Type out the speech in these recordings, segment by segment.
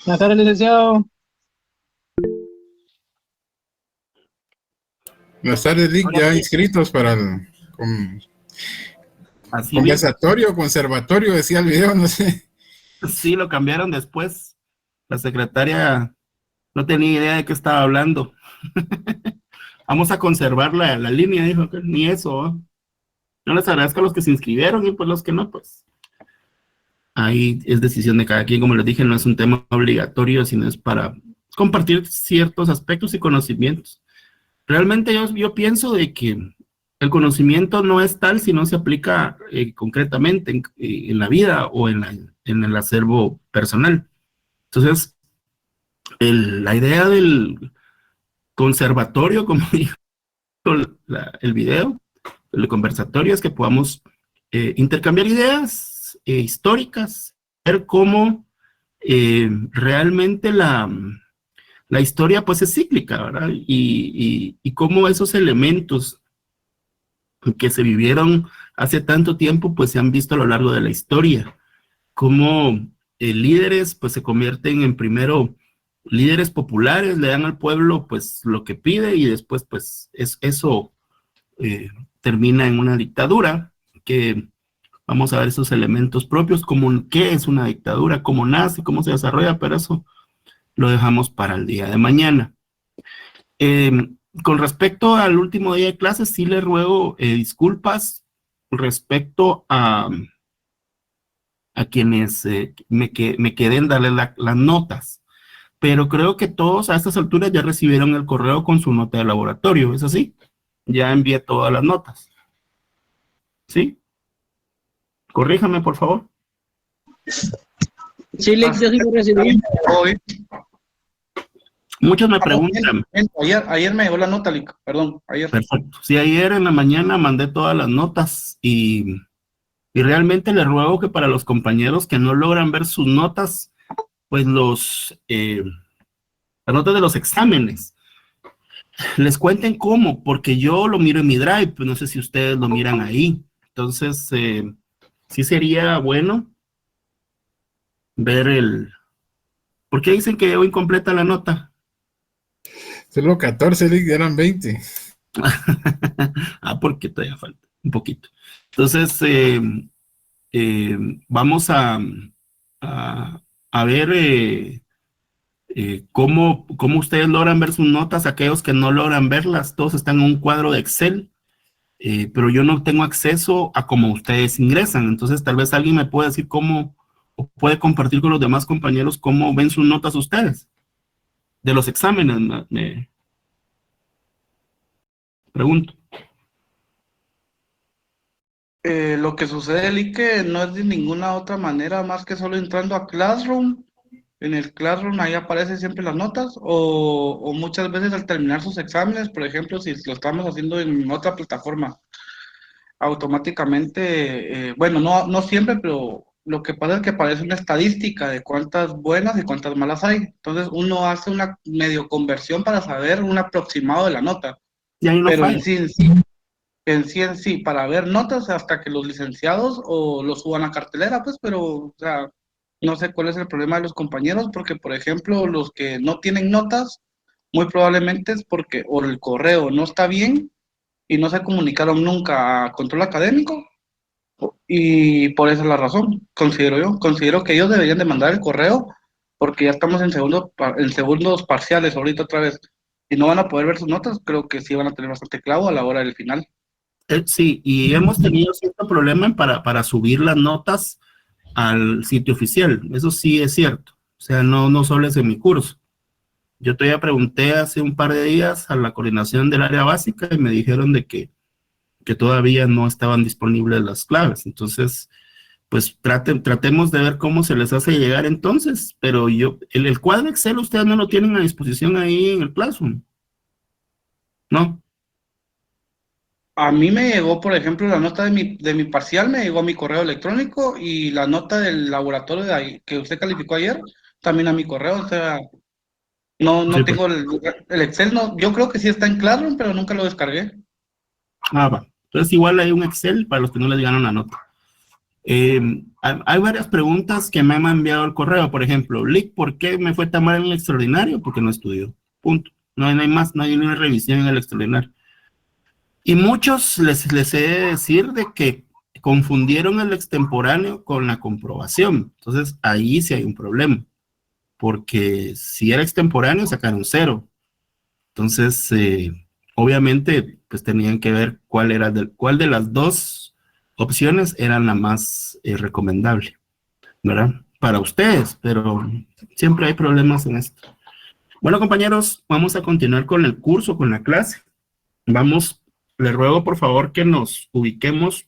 Buenas tardes, licenciado. Buenas tardes, Lick. Ya inscritos para el conversatorio, conservatorio, decía el video, no sé. Sí, lo cambiaron después. La secretaria no tenía idea de qué estaba hablando. Vamos a conservar la línea, dijo que ni eso. ¿Eh? No les agradezco a los que se inscribieron y pues los que no, pues. Ahí es decisión de cada quien, como les dije, no es un tema obligatorio, sino es para compartir ciertos aspectos y conocimientos. Realmente yo pienso de que el conocimiento no es tal si no se aplica concretamente en la vida o en el acervo personal. Entonces, la idea del conservatorio, como dijo el video, el conversatorio, es que podamos intercambiar ideas históricas, ver cómo realmente la historia pues es cíclica, ¿verdad? Y cómo esos elementos que se vivieron hace tanto tiempo pues se han visto a lo largo de la historia, cómo líderes pues se convierten en primero líderes populares, le dan al pueblo pues lo que pide y después pues eso termina en una dictadura, que vamos a ver esos elementos propios, como qué es una dictadura, cómo nace, cómo se desarrolla, pero eso lo dejamos para el día de mañana. Con respecto al último día de clases, sí le ruego disculpas respecto a quienes me quedé en darle las notas, pero creo que todos a estas alturas ya recibieron el correo con su nota de laboratorio, ¿es así? Ya envié todas las notas. ¿Sí? Corríjame, por favor. Sí, yo sí lo recibí. Muchos me preguntan. Ayer me llegó la nota, Lick, perdón, ayer. Perfecto. Sí, ayer en la mañana mandé todas las notas y realmente les ruego que para los compañeros que no logran ver sus notas, pues las notas de los exámenes, les cuenten cómo, porque yo lo miro en mi Drive, pues no sé si ustedes lo miran ahí. Entonces, sí sería bueno ver ¿Por qué dicen que llevo incompleta la nota? Solo 14, Lick, eran 20. Porque todavía falta un poquito. Entonces, vamos a ver cómo ustedes logran ver sus notas, aquellos que no logran verlas, todos están en un cuadro de Excel, pero yo no tengo acceso a cómo ustedes ingresan, entonces tal vez alguien me puede decir cómo, o puede compartir con los demás compañeros cómo ven sus notas ustedes, de los exámenes, me pregunto. Lo que sucede, Lick, que no es de ninguna otra manera más que solo entrando a Classroom. En el Classroom ahí aparecen siempre las notas, o muchas veces al terminar sus exámenes, por ejemplo, si lo estamos haciendo en otra plataforma, automáticamente, bueno, no siempre, pero lo que pasa es que aparece una estadística de cuántas buenas y cuántas malas hay. Entonces uno hace una medio conversión para saber un aproximado de la nota. Y ahí no Pero falla. en sí, para ver notas hasta que los licenciados o los suban a cartelera, pues, pero, o sea, no sé cuál es el problema de los compañeros, porque, por ejemplo, los que no tienen notas, muy probablemente es porque o el correo no está bien y no se comunicaron nunca a control académico, y por esa es la razón, considero que ellos deberían de mandar el correo, porque ya estamos en segundos parciales ahorita otra vez, y no van a poder ver sus notas, creo que sí van a tener bastante clavo a la hora del final. Sí, y hemos tenido cierto problema para subir las notas al sitio oficial, eso sí es cierto, o sea, no solo es en mi curso. Yo todavía pregunté hace un par de días a la coordinación del área básica y me dijeron de que todavía no estaban disponibles las claves, entonces, pues tratemos de ver cómo se les hace llegar entonces, pero el cuadro Excel ustedes no lo tienen a disposición ahí en el Classroom, ¿no? A mí me llegó, por ejemplo, la nota de mi parcial, me llegó a mi correo electrónico, y la nota del laboratorio que usted calificó ayer, también a mi correo. O sea, no Sí, tengo el Excel, no, yo creo que sí está en Classroom, pero nunca lo descargué. Va. Entonces igual hay un Excel para los que no les llegaron la nota. Hay varias preguntas que me han enviado al correo. Por ejemplo, Lick, ¿por qué me fue tan mal en el extraordinario? Porque no estudió. Punto. No hay más, no hay una revisión en el extraordinario. Y muchos les he de decir de que confundieron el extemporáneo con la comprobación. Entonces ahí sí hay un problema. Porque si era extemporáneo sacaron 0. Entonces, obviamente, pues tenían que ver cuál de las dos opciones era la más recomendable, ¿verdad? Para ustedes, pero siempre hay problemas en esto. Bueno, compañeros, vamos a continuar con el curso, con la clase. Vamos, les ruego por favor que nos ubiquemos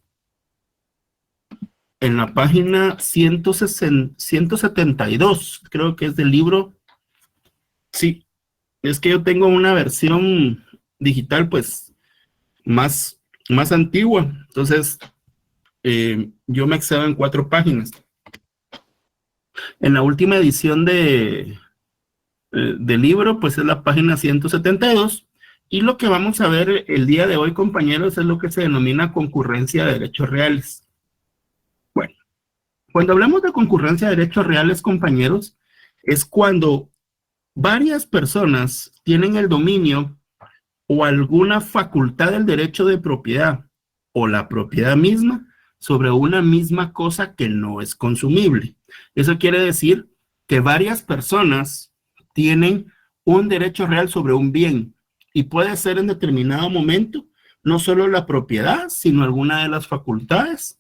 en la página 172, creo que es del libro. Sí, es que yo tengo una versión digital, pues, más antigua. Entonces, yo me excedo en 4 páginas. En la última edición del libro, pues, es la página 172. Y lo que vamos a ver el día de hoy, compañeros, es lo que se denomina concurrencia de derechos reales. Bueno, cuando hablamos de concurrencia de derechos reales, compañeros, es cuando varias personas tienen el dominio o alguna facultad del derecho de propiedad o la propiedad misma sobre una misma cosa que no es consumible. Eso quiere decir que varias personas tienen un derecho real sobre un bien y puede ser en determinado momento no solo la propiedad, sino alguna de las facultades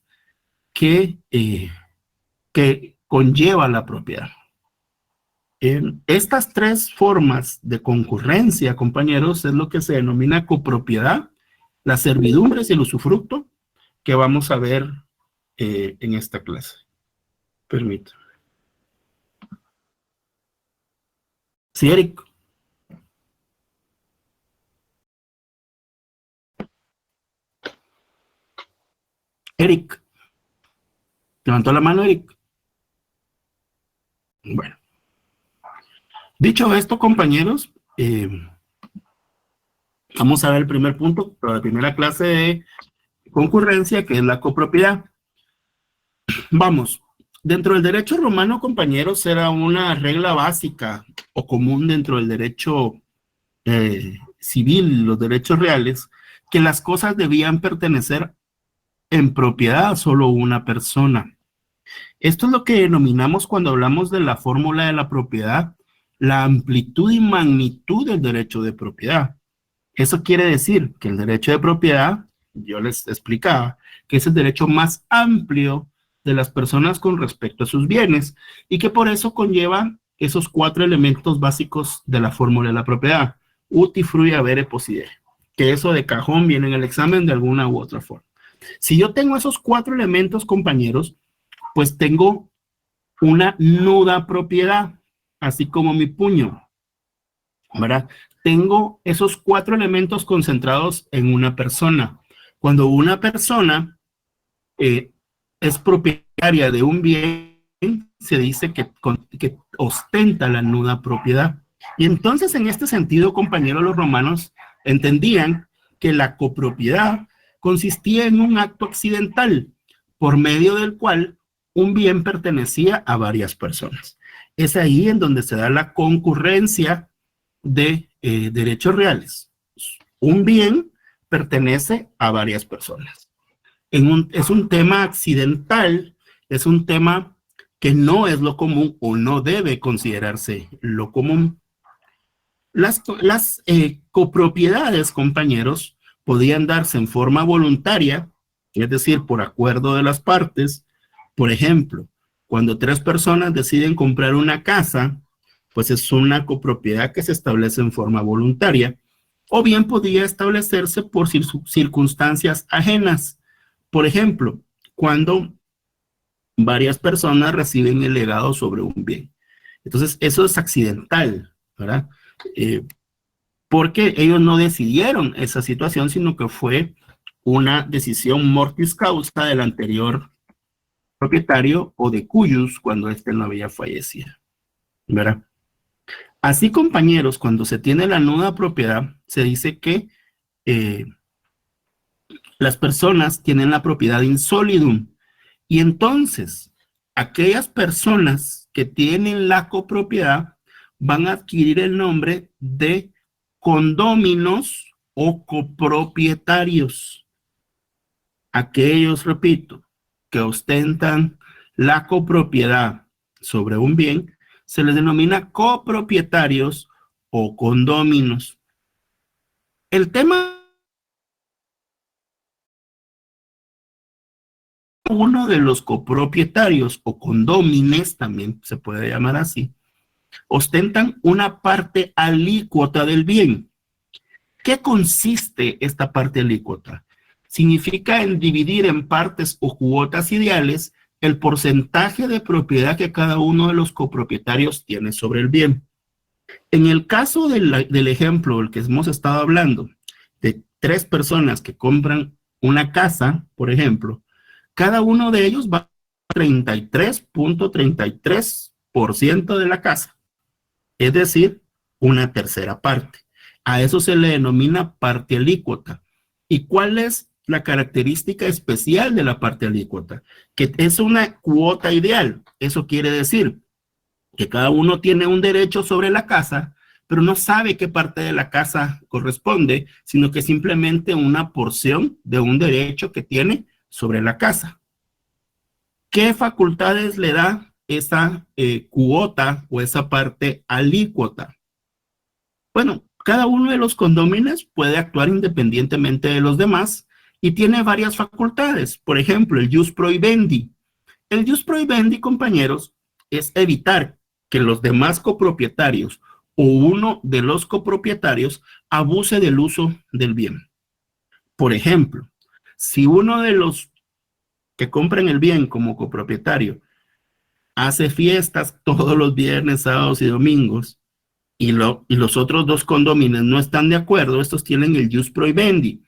que conlleva la propiedad. Estas 3 formas de concurrencia, compañeros, es lo que se denomina copropiedad, las servidumbres y el usufructo, que vamos a ver en esta clase. Permítame. Sí, Eric. Eric. ¿Levantó la mano, Eric? Bueno. Dicho esto, compañeros, vamos a ver el primer punto, la primera clase de concurrencia, que es la copropiedad. Vamos, dentro del derecho romano, compañeros, era una regla básica o común dentro del derecho civil, los derechos reales, que las cosas debían pertenecer en propiedad a solo una persona. Esto es lo que denominamos cuando hablamos de la fórmula de la propiedad, la amplitud y magnitud del derecho de propiedad. Eso quiere decir que el derecho de propiedad, yo les explicaba, que es el derecho más amplio de las personas con respecto a sus bienes y que por eso conlleva esos 4 elementos básicos de la fórmula de la propiedad: uti, frui, habere, possidere, que eso de cajón viene en el examen de alguna u otra forma. Si yo tengo esos 4 elementos, compañeros, pues tengo una nuda propiedad, así como mi puño, ¿verdad? Tengo esos 4 elementos concentrados en una persona. Cuando una persona es propietaria de un bien, se dice que ostenta la nuda propiedad. Y entonces, en este sentido, compañeros, los romanos entendían que la copropiedad consistía en un acto accidental por medio del cual un bien pertenecía a varias personas. Es ahí en donde se da la concurrencia de derechos reales. Un bien pertenece a varias personas. Es un tema accidental, es un tema que no es lo común o no debe considerarse lo común. Las copropiedades, compañeros, podían darse en forma voluntaria, es decir, por acuerdo de las partes. Por ejemplo, cuando 3 personas deciden comprar una casa, pues es una copropiedad que se establece en forma voluntaria, o bien podía establecerse por circunstancias ajenas. Por ejemplo, cuando varias personas reciben el legado sobre un bien. Entonces, eso es accidental, ¿verdad? Porque ellos no decidieron esa situación, sino que fue una decisión mortis causa del anterior propietario o de cuyus cuando éste no había fallecido, ¿verdad? Así, compañeros, cuando se tiene la nuda propiedad, se dice que las personas tienen la propiedad in solidum. Y entonces, aquellas personas que tienen la copropiedad van a adquirir el nombre de condóminos o copropietarios. Aquellos, repito, que ostentan la copropiedad sobre un bien, se les denomina copropietarios o condóminos. El tema, uno de los copropietarios o condómines, también se puede llamar así, ostentan una parte alícuota del bien. ¿Qué consiste esta parte alícuota? Significa en dividir en partes o cuotas ideales el porcentaje de propiedad que cada uno de los copropietarios tiene sobre el bien. En el caso del ejemplo del que hemos estado hablando, de 3 personas que compran una casa, por ejemplo, cada uno de ellos va a 33.33% de la casa, es decir, una tercera parte. A eso se le denomina parte alícuota. ¿Y cuál es la característica especial de la parte alícuota? Que es una cuota ideal. Eso quiere decir que cada uno tiene un derecho sobre la casa, pero no sabe qué parte de la casa corresponde, sino que simplemente una porción de un derecho que tiene sobre la casa. ¿Qué facultades le da esa cuota o esa parte alícuota? Bueno, cada uno de los condóminos puede actuar independientemente de los demás y tiene varias facultades. Por ejemplo, el jus prohibendi. El jus prohibendi, compañeros, es evitar que los demás copropietarios o uno de los copropietarios abuse del uso del bien. Por ejemplo, si uno de los que compran el bien como copropietario hace fiestas todos los viernes, sábados y domingos, y los otros 2 condóminos no están de acuerdo, estos tienen el jus prohibendi,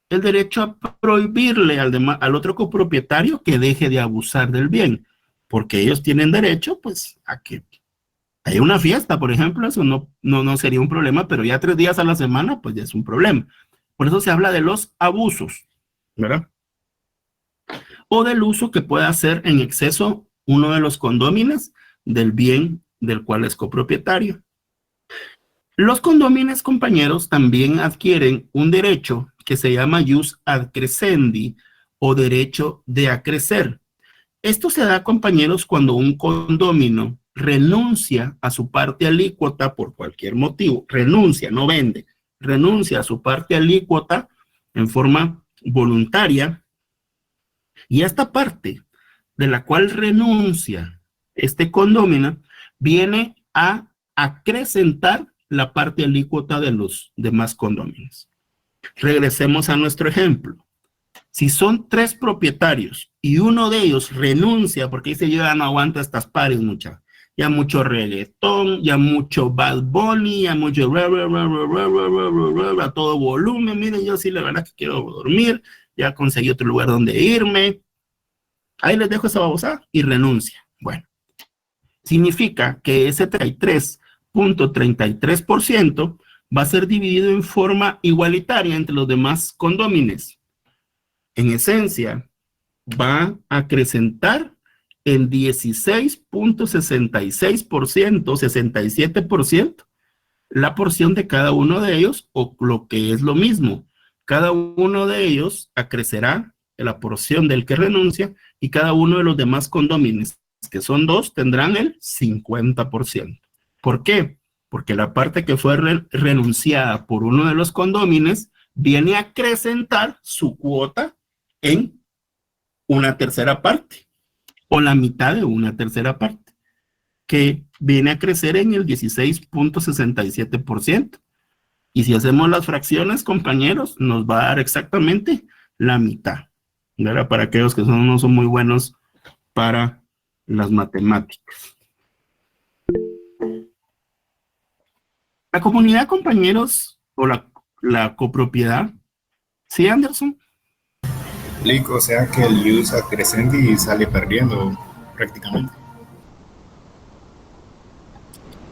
el derecho a prohibirle al otro copropietario que deje de abusar del bien, porque ellos tienen derecho, pues, a que hay una fiesta, por ejemplo, eso no sería un problema, pero ya 3 días a la semana, pues ya es un problema. Por eso se habla de los abusos, ¿verdad? O del uso que pueda hacer en exceso uno de los condóminos del bien del cual es copropietario. Los condóminos, compañeros, también adquieren un derecho que se llama jus ad crescendi o derecho de acrecer. Esto se da, compañeros, cuando un condómino renuncia a su parte alícuota por cualquier motivo, renuncia, no vende, renuncia a su parte alícuota en forma voluntaria, y esta parte de la cual renuncia este condómino viene a acrecentar la parte alícuota de los demás condóminos. Regresemos a nuestro ejemplo. Si son 3 propietarios y uno de ellos renuncia porque dice yo ya no aguanto estas pares, ya mucho reggaetón, ya mucho Bad Bunny, ya mucho a todo volumen, miren, yo sí la verdad que quiero dormir, ya conseguí otro lugar donde irme, ahí les dejo esa babosada y renuncia. Bueno, significa que ese 33.33% va a ser dividido en forma igualitaria entre los demás condóminos. En esencia, va a acrecentar en 16.66%, 67%, la porción de cada uno de ellos, o lo que es lo mismo, cada uno de ellos acrecerá la porción del que renuncia y cada uno de los demás condóminos, que son 2, tendrán el 50%. ¿Por qué? Porque la parte que fue renunciada por uno de los condóminos viene a acrecentar su cuota en una tercera parte, o la mitad de una tercera parte, que viene a crecer en el 16.67%. Y si hacemos las fracciones, compañeros, nos va a dar exactamente la mitad, ¿verdad? Para aquellos que no son muy buenos para las matemáticas. La comunidad, compañeros, o la copropiedad. ¿Sí, Anderson? O sea que el jus ad crescendi sale perdiendo prácticamente.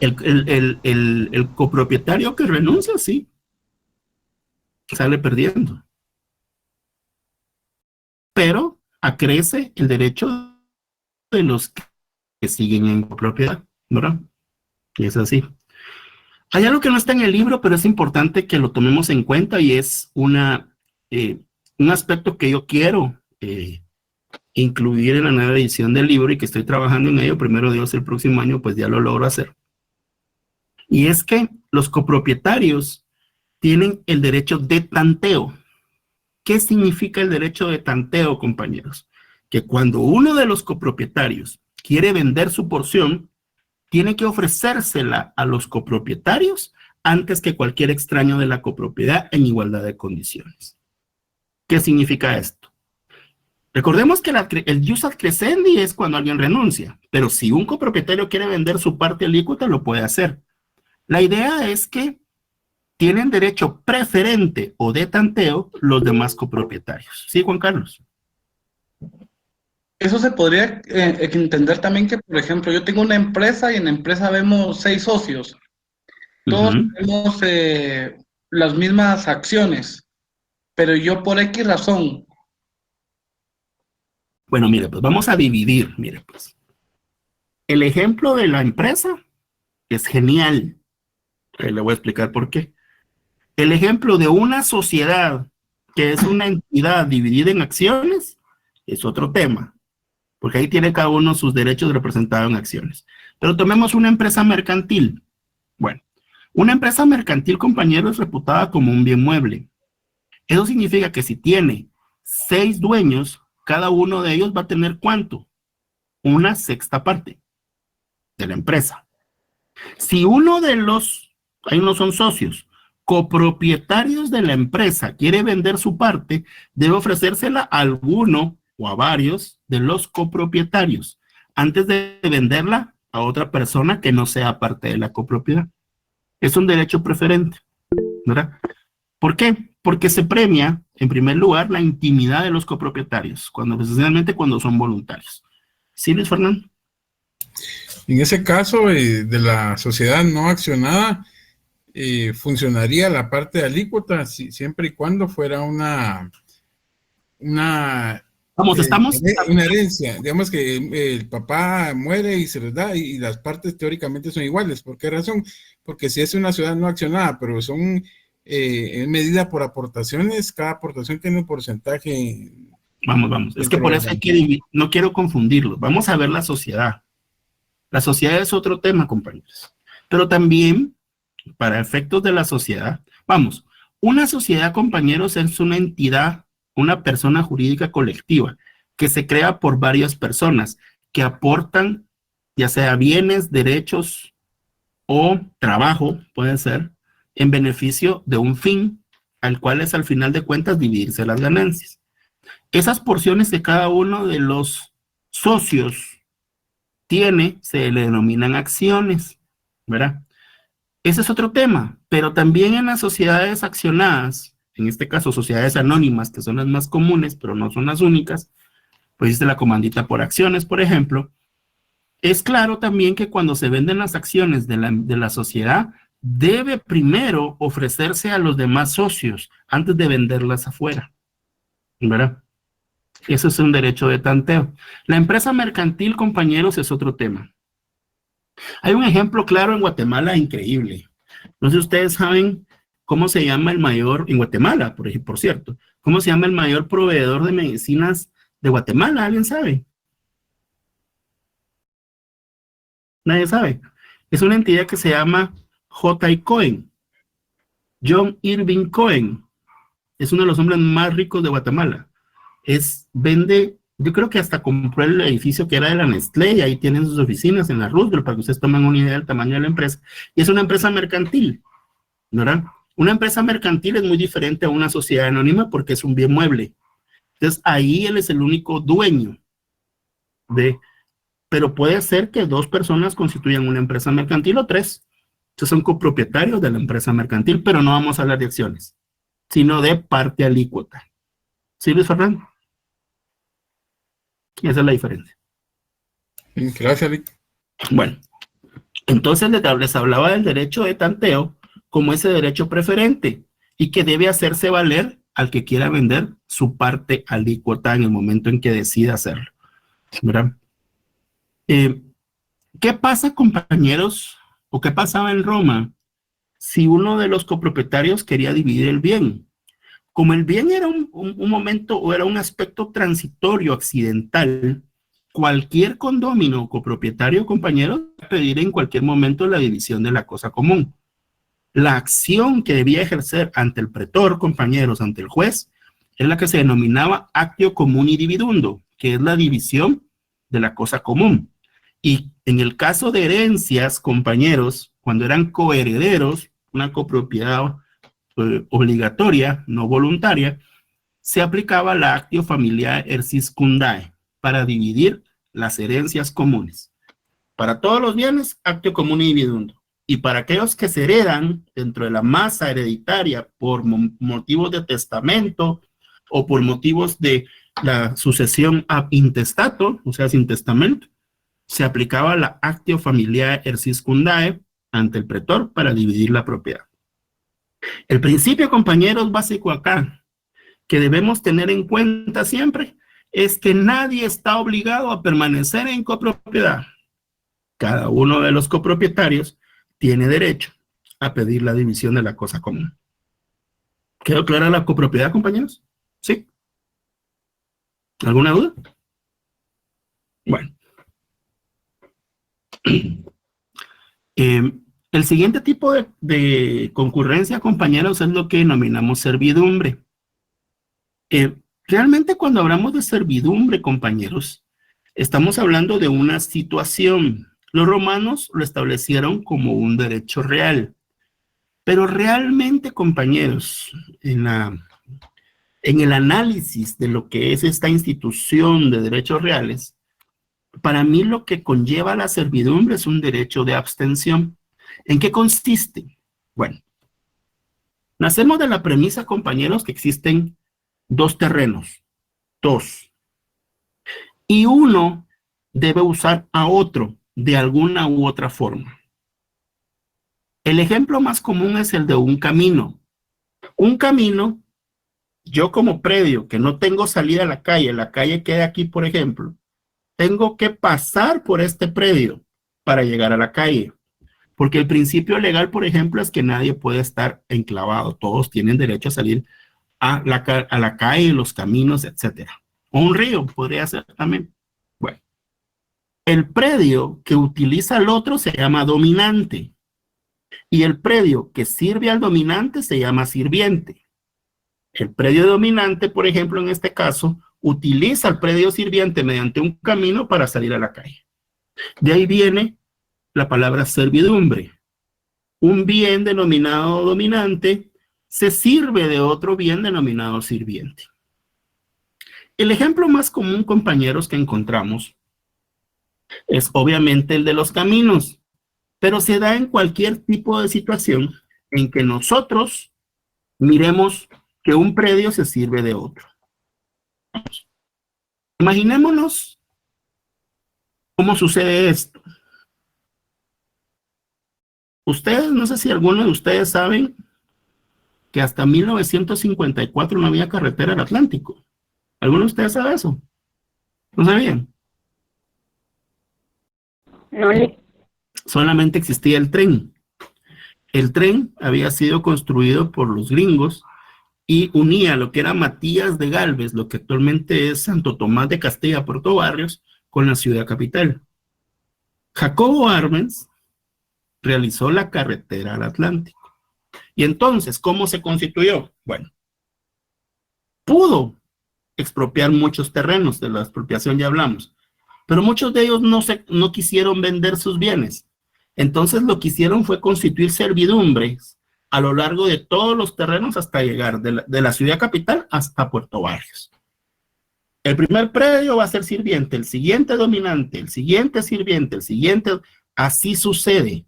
El copropietario que renuncia, sí, sale perdiendo. pero acrece el derecho de los que siguen en copropiedad, ¿verdad? Y es así. Hay algo que no está en el libro, pero es importante que lo tomemos en cuenta y es un aspecto que yo quiero incluir en la nueva edición del libro y que estoy trabajando en ello. Primero Dios, el próximo año pues ya lo logro hacer. Y es que los copropietarios tienen el derecho de tanteo. ¿Qué significa el derecho de tanteo, compañeros? Que cuando uno de los copropietarios quiere vender su porción, tiene que ofrecérsela a los copropietarios antes que cualquier extraño de la copropiedad en igualdad de condiciones. ¿Qué significa esto? Recordemos que el jus ad crescendi es cuando alguien renuncia, pero si un copropietario quiere vender su parte alícuota, lo puede hacer. La idea es que tienen derecho preferente o de tanteo los demás copropietarios. ¿Sí, Juan Carlos? Eso se podría entender también que, por ejemplo, yo tengo una empresa y en la empresa vemos 6 socios. Todos tenemos las mismas acciones, pero yo por X razón. Bueno, mire, pues vamos a dividir, mire, pues. El ejemplo de la empresa es genial. Le voy a explicar por qué. El ejemplo de una sociedad que es una entidad dividida en acciones es otro tema, porque ahí tiene cada uno sus derechos representados en acciones. Pero tomemos una empresa mercantil. Bueno, una empresa mercantil, compañero, es reputada como un bien mueble. Eso significa que si tiene 6 dueños, cada uno de ellos va a tener ¿cuánto? Una sexta parte de la empresa. Si uno de los, ahí no son socios, copropietarios de la empresa quiere vender su parte, debe ofrecérsela a alguno o a varios de los copropietarios antes de venderla a otra persona que no sea parte de la copropiedad. Es un derecho preferente, ¿verdad? ¿Por qué? Porque se premia, en primer lugar, la intimidad de los copropietarios, especialmente cuando son voluntarios. ¿Sí, Luis Fernando? En ese caso de la sociedad no accionada, funcionaría la parte de alícuota siempre y cuando fuera una herencia. Digamos que el papá muere y se les da y las partes teóricamente son iguales. ¿Por qué razón? Porque si es una sociedad no accionada, pero son medida por aportaciones, cada aportación tiene un porcentaje. Vamos. Es que por eso hay que dividir, no quiero confundirlo. Vamos a ver la sociedad. La sociedad es otro tema, compañeros. Pero también, para efectos de la sociedad, una sociedad, compañeros, es una entidad, una persona jurídica colectiva que se crea por varias personas que aportan, ya sea bienes, derechos o trabajo, puede ser, en beneficio de un fin, al cual es al final de cuentas dividirse las ganancias. Esas porciones que cada uno de los socios tiene, se le denominan acciones, ¿verdad? Ese es otro tema, pero también en las sociedades accionadas, en este caso sociedades anónimas, que son las más comunes, pero no son las únicas, pues dice la comandita por acciones, por ejemplo, es claro también que cuando se venden las acciones de la sociedad, debe primero ofrecerse a los demás socios antes de venderlas afuera, ¿verdad? Eso es un derecho de tanteo. La empresa mercantil, compañeros, es otro tema. Hay un ejemplo claro en Guatemala increíble. No sé si ustedes saben cómo se llama el mayor, en Guatemala, por cierto, cómo se llama el mayor proveedor de medicinas de Guatemala. ¿Alguien sabe? Nadie sabe. Es una entidad que se llama J.I. Cohen. John Irving Cohen. Es uno de los hombres más ricos de Guatemala. Vende, yo creo que hasta compró el edificio que era de la Nestlé y ahí tienen sus oficinas en la Roosevelt para que ustedes tomen una idea del tamaño de la empresa. Y es una empresa mercantil, ¿verdad? Una empresa mercantil es muy diferente a una sociedad anónima porque es un bien mueble. Entonces ahí él es el único dueño pero puede ser que 2 personas constituyan una empresa mercantil o 3. Entonces son copropietarios de la empresa mercantil, pero no vamos a hablar de acciones, sino de parte alícuota. ¿Sí, Luis Fernando? Esa es la diferencia. Gracias, Vic. Bueno, entonces les hablaba del derecho de tanteo como ese derecho preferente y que debe hacerse valer al que quiera vender su parte alícuota en el momento en que decida hacerlo, ¿verdad? ¿Qué pasa, compañeros? ¿O qué pasaba en Roma si uno de los copropietarios quería dividir el bien? Como el bien era un momento o era un aspecto transitorio, accidental, cualquier condómino o copropietario, compañeros, puede pedir en cualquier momento la división de la cosa común. La acción que debía ejercer ante el pretor, compañeros, ante el juez, es la que se denominaba actio comuni dividundo, que es la división de la cosa común. Y en el caso de herencias, compañeros, cuando eran coherederos, una copropiedad obligatoria, no voluntaria, se aplicaba la actio familiae erciscundae para dividir las herencias comunes. Para todos los bienes, actio comuni dividundo. Y para aquellos que se heredan dentro de la masa hereditaria por motivos de testamento o por motivos de la sucesión ab intestato, o sea, sin testamento, se aplicaba la actio familiae erciscundae ante el pretor para dividir la propiedad. El principio, compañeros, básico acá, que debemos tener en cuenta siempre, es que nadie está obligado a permanecer en copropiedad. Cada uno de los copropietarios tiene derecho a pedir la división de la cosa común. ¿Quedó clara la copropiedad, compañeros? ¿Sí? ¿Alguna duda? Bueno. El siguiente tipo de concurrencia, compañeros, es lo que denominamos servidumbre. Realmente cuando hablamos de servidumbre, compañeros, estamos hablando de una situación. Los romanos lo establecieron como un derecho real. Pero realmente, compañeros, en el análisis de lo que es esta institución de derechos reales, para mí lo que conlleva la servidumbre es un derecho de abstención. ¿En qué consiste? Bueno, nacemos de la premisa, compañeros, que existen dos terrenos, y uno debe usar a otro de alguna u otra forma. El ejemplo más común es el de un camino. Un camino, yo como predio que no tengo salida a la calle queda aquí, por ejemplo, tengo que pasar por este predio para llegar a la calle. Porque el principio legal, por ejemplo, es que nadie puede estar enclavado. Todos tienen derecho a salir a la calle, los caminos, etc. O un río podría ser también. Bueno, el predio que utiliza el otro se llama dominante. Y el predio que sirve al dominante se llama sirviente. El predio dominante, por ejemplo, en este caso, utiliza al predio sirviente mediante un camino para salir a la calle. De ahí viene la palabra servidumbre. Un bien denominado dominante se sirve de otro bien denominado sirviente. El ejemplo más común, compañeros, que encontramos es obviamente el de los caminos, pero se da en cualquier tipo de situación en que nosotros miremos que un predio se sirve de otro. Imaginémonos cómo sucede esto. Ustedes, no sé si alguno de ustedes saben que hasta 1954 no había carretera al Atlántico. ¿Alguno de ustedes sabe eso? ¿No sabían? No. Solamente existía el tren. El tren había sido construido por los gringos y unía lo que era Matías de Galvez, lo que actualmente es Santo Tomás de Castilla, Puerto Barrios, con la ciudad capital. Jacobo Arbenz realizó la carretera al Atlántico. Y entonces, ¿cómo se constituyó? Bueno, pudo expropiar muchos terrenos, de la expropiación ya hablamos, pero muchos de ellos no quisieron vender sus bienes. Entonces lo que hicieron fue constituir servidumbres a lo largo de todos los terrenos hasta llegar de la ciudad capital hasta Puerto Barrios. El primer predio va a ser sirviente, el siguiente dominante, el siguiente sirviente, el siguiente, así sucede.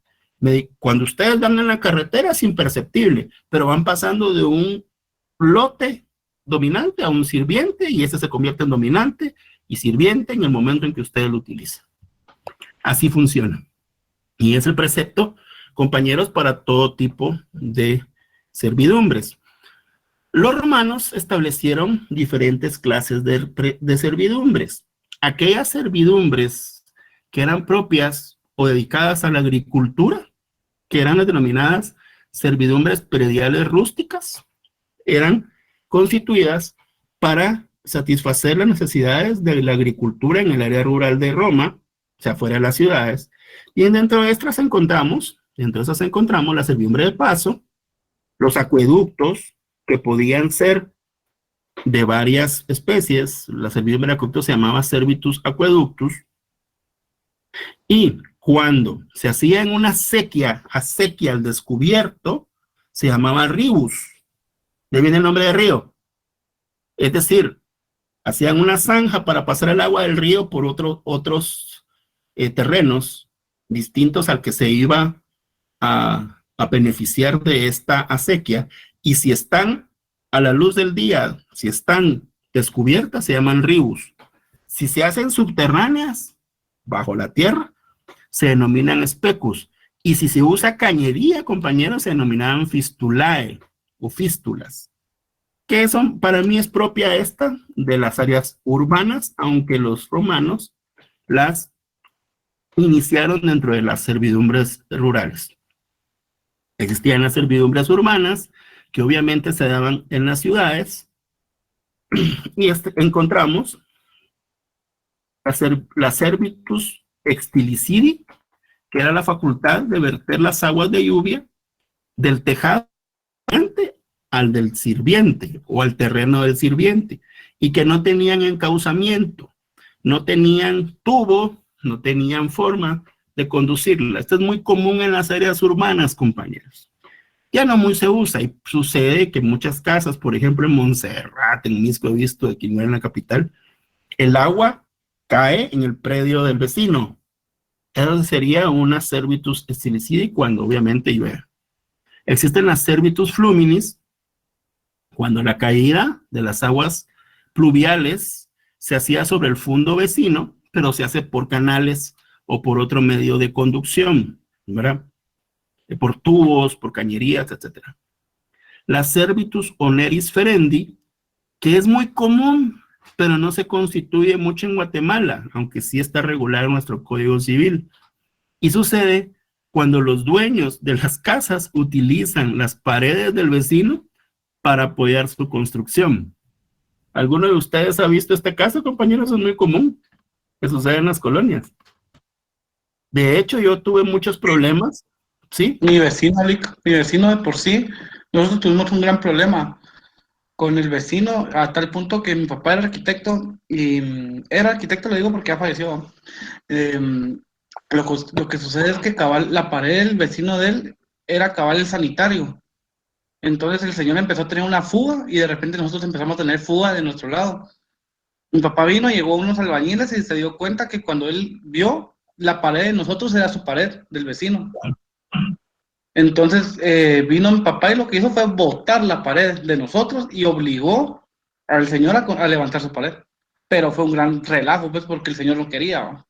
Cuando ustedes van en la carretera es imperceptible, pero van pasando de un lote dominante a un sirviente y ese se convierte en dominante y sirviente en el momento en que ustedes lo utilizan. Así funciona. Y es el precepto, compañeros, para todo tipo de servidumbres. Los romanos establecieron diferentes clases de servidumbres. Aquellas servidumbres que eran propias o dedicadas a la agricultura, que eran las denominadas servidumbres prediales rústicas, eran constituidas para satisfacer las necesidades de la agricultura en el área rural de Roma, o sea, fuera de las ciudades, y dentro de estas encontramos la servidumbre de paso, los acueductos, que podían ser de varias especies. La servidumbre de acueducto se llamaba servitus aqueductus, y cuando se hacía en una acequia al descubierto, se llamaba ribus. De ahí viene el nombre de río. Es decir, hacían una zanja para pasar el agua del río por otros terrenos distintos al que se iba a beneficiar de esta acequia, y si están a la luz del día, si están descubiertas, se llaman ribus. Si se hacen subterráneas, bajo la tierra, se denominan specus. Y si se usa cañería, compañeros, se denominan fistulae o fístulas. Que son, para mí es propia esta de las áreas urbanas, aunque los romanos las iniciaron dentro de las servidumbres rurales. Existían las servidumbres urbanas, que obviamente se daban en las ciudades, y encontramos la servitus extilicidi, que era la facultad de verter las aguas de lluvia del tejado al del sirviente o al terreno del sirviente, y que no tenían encauzamiento, no tenían tubo, no tenían forma de conducirla. Esto es muy común en las áreas urbanas, compañeros. Ya no muy se usa, y sucede que en muchas casas, por ejemplo en Montserrat, en Misco, he visto de que no era en la capital, el agua cae en el predio del vecino. Eso sería una servitus extilicidi cuando obviamente llueve. Existen las servitus fluminis, cuando la caída de las aguas pluviales se hacía sobre el fondo vecino, pero se hace por canales o por otro medio de conducción, ¿verdad? Por tubos, por cañerías, etc. La servitus oneris ferendi, que es muy común, pero no se constituye mucho en Guatemala, aunque sí está regulado en nuestro Código Civil. Y sucede cuando los dueños de las casas utilizan las paredes del vecino para apoyar su construcción. ¿Alguno de ustedes ha visto este caso, compañeros? Es muy común que sucede en las colonias. De hecho, yo tuve muchos problemas. ¿Sí? Mi vecino de por sí, nosotros tuvimos un gran problema con el vecino, a tal punto que mi papá era arquitecto, y era arquitecto, lo digo porque ya falleció. Lo que sucede es que la pared del vecino de él era cabal el sanitario. Entonces el señor empezó a tener una fuga, y de repente nosotros empezamos a tener fuga de nuestro lado. Mi papá vino, llegó unos albañiles y se dio cuenta que cuando él vio, la pared de nosotros era su pared del vecino. Entonces vino mi papá y lo que hizo fue botar la pared de nosotros y obligó al señor a levantar su pared. Pero fue un gran relajo, pues, porque el señor no quería, ¿no?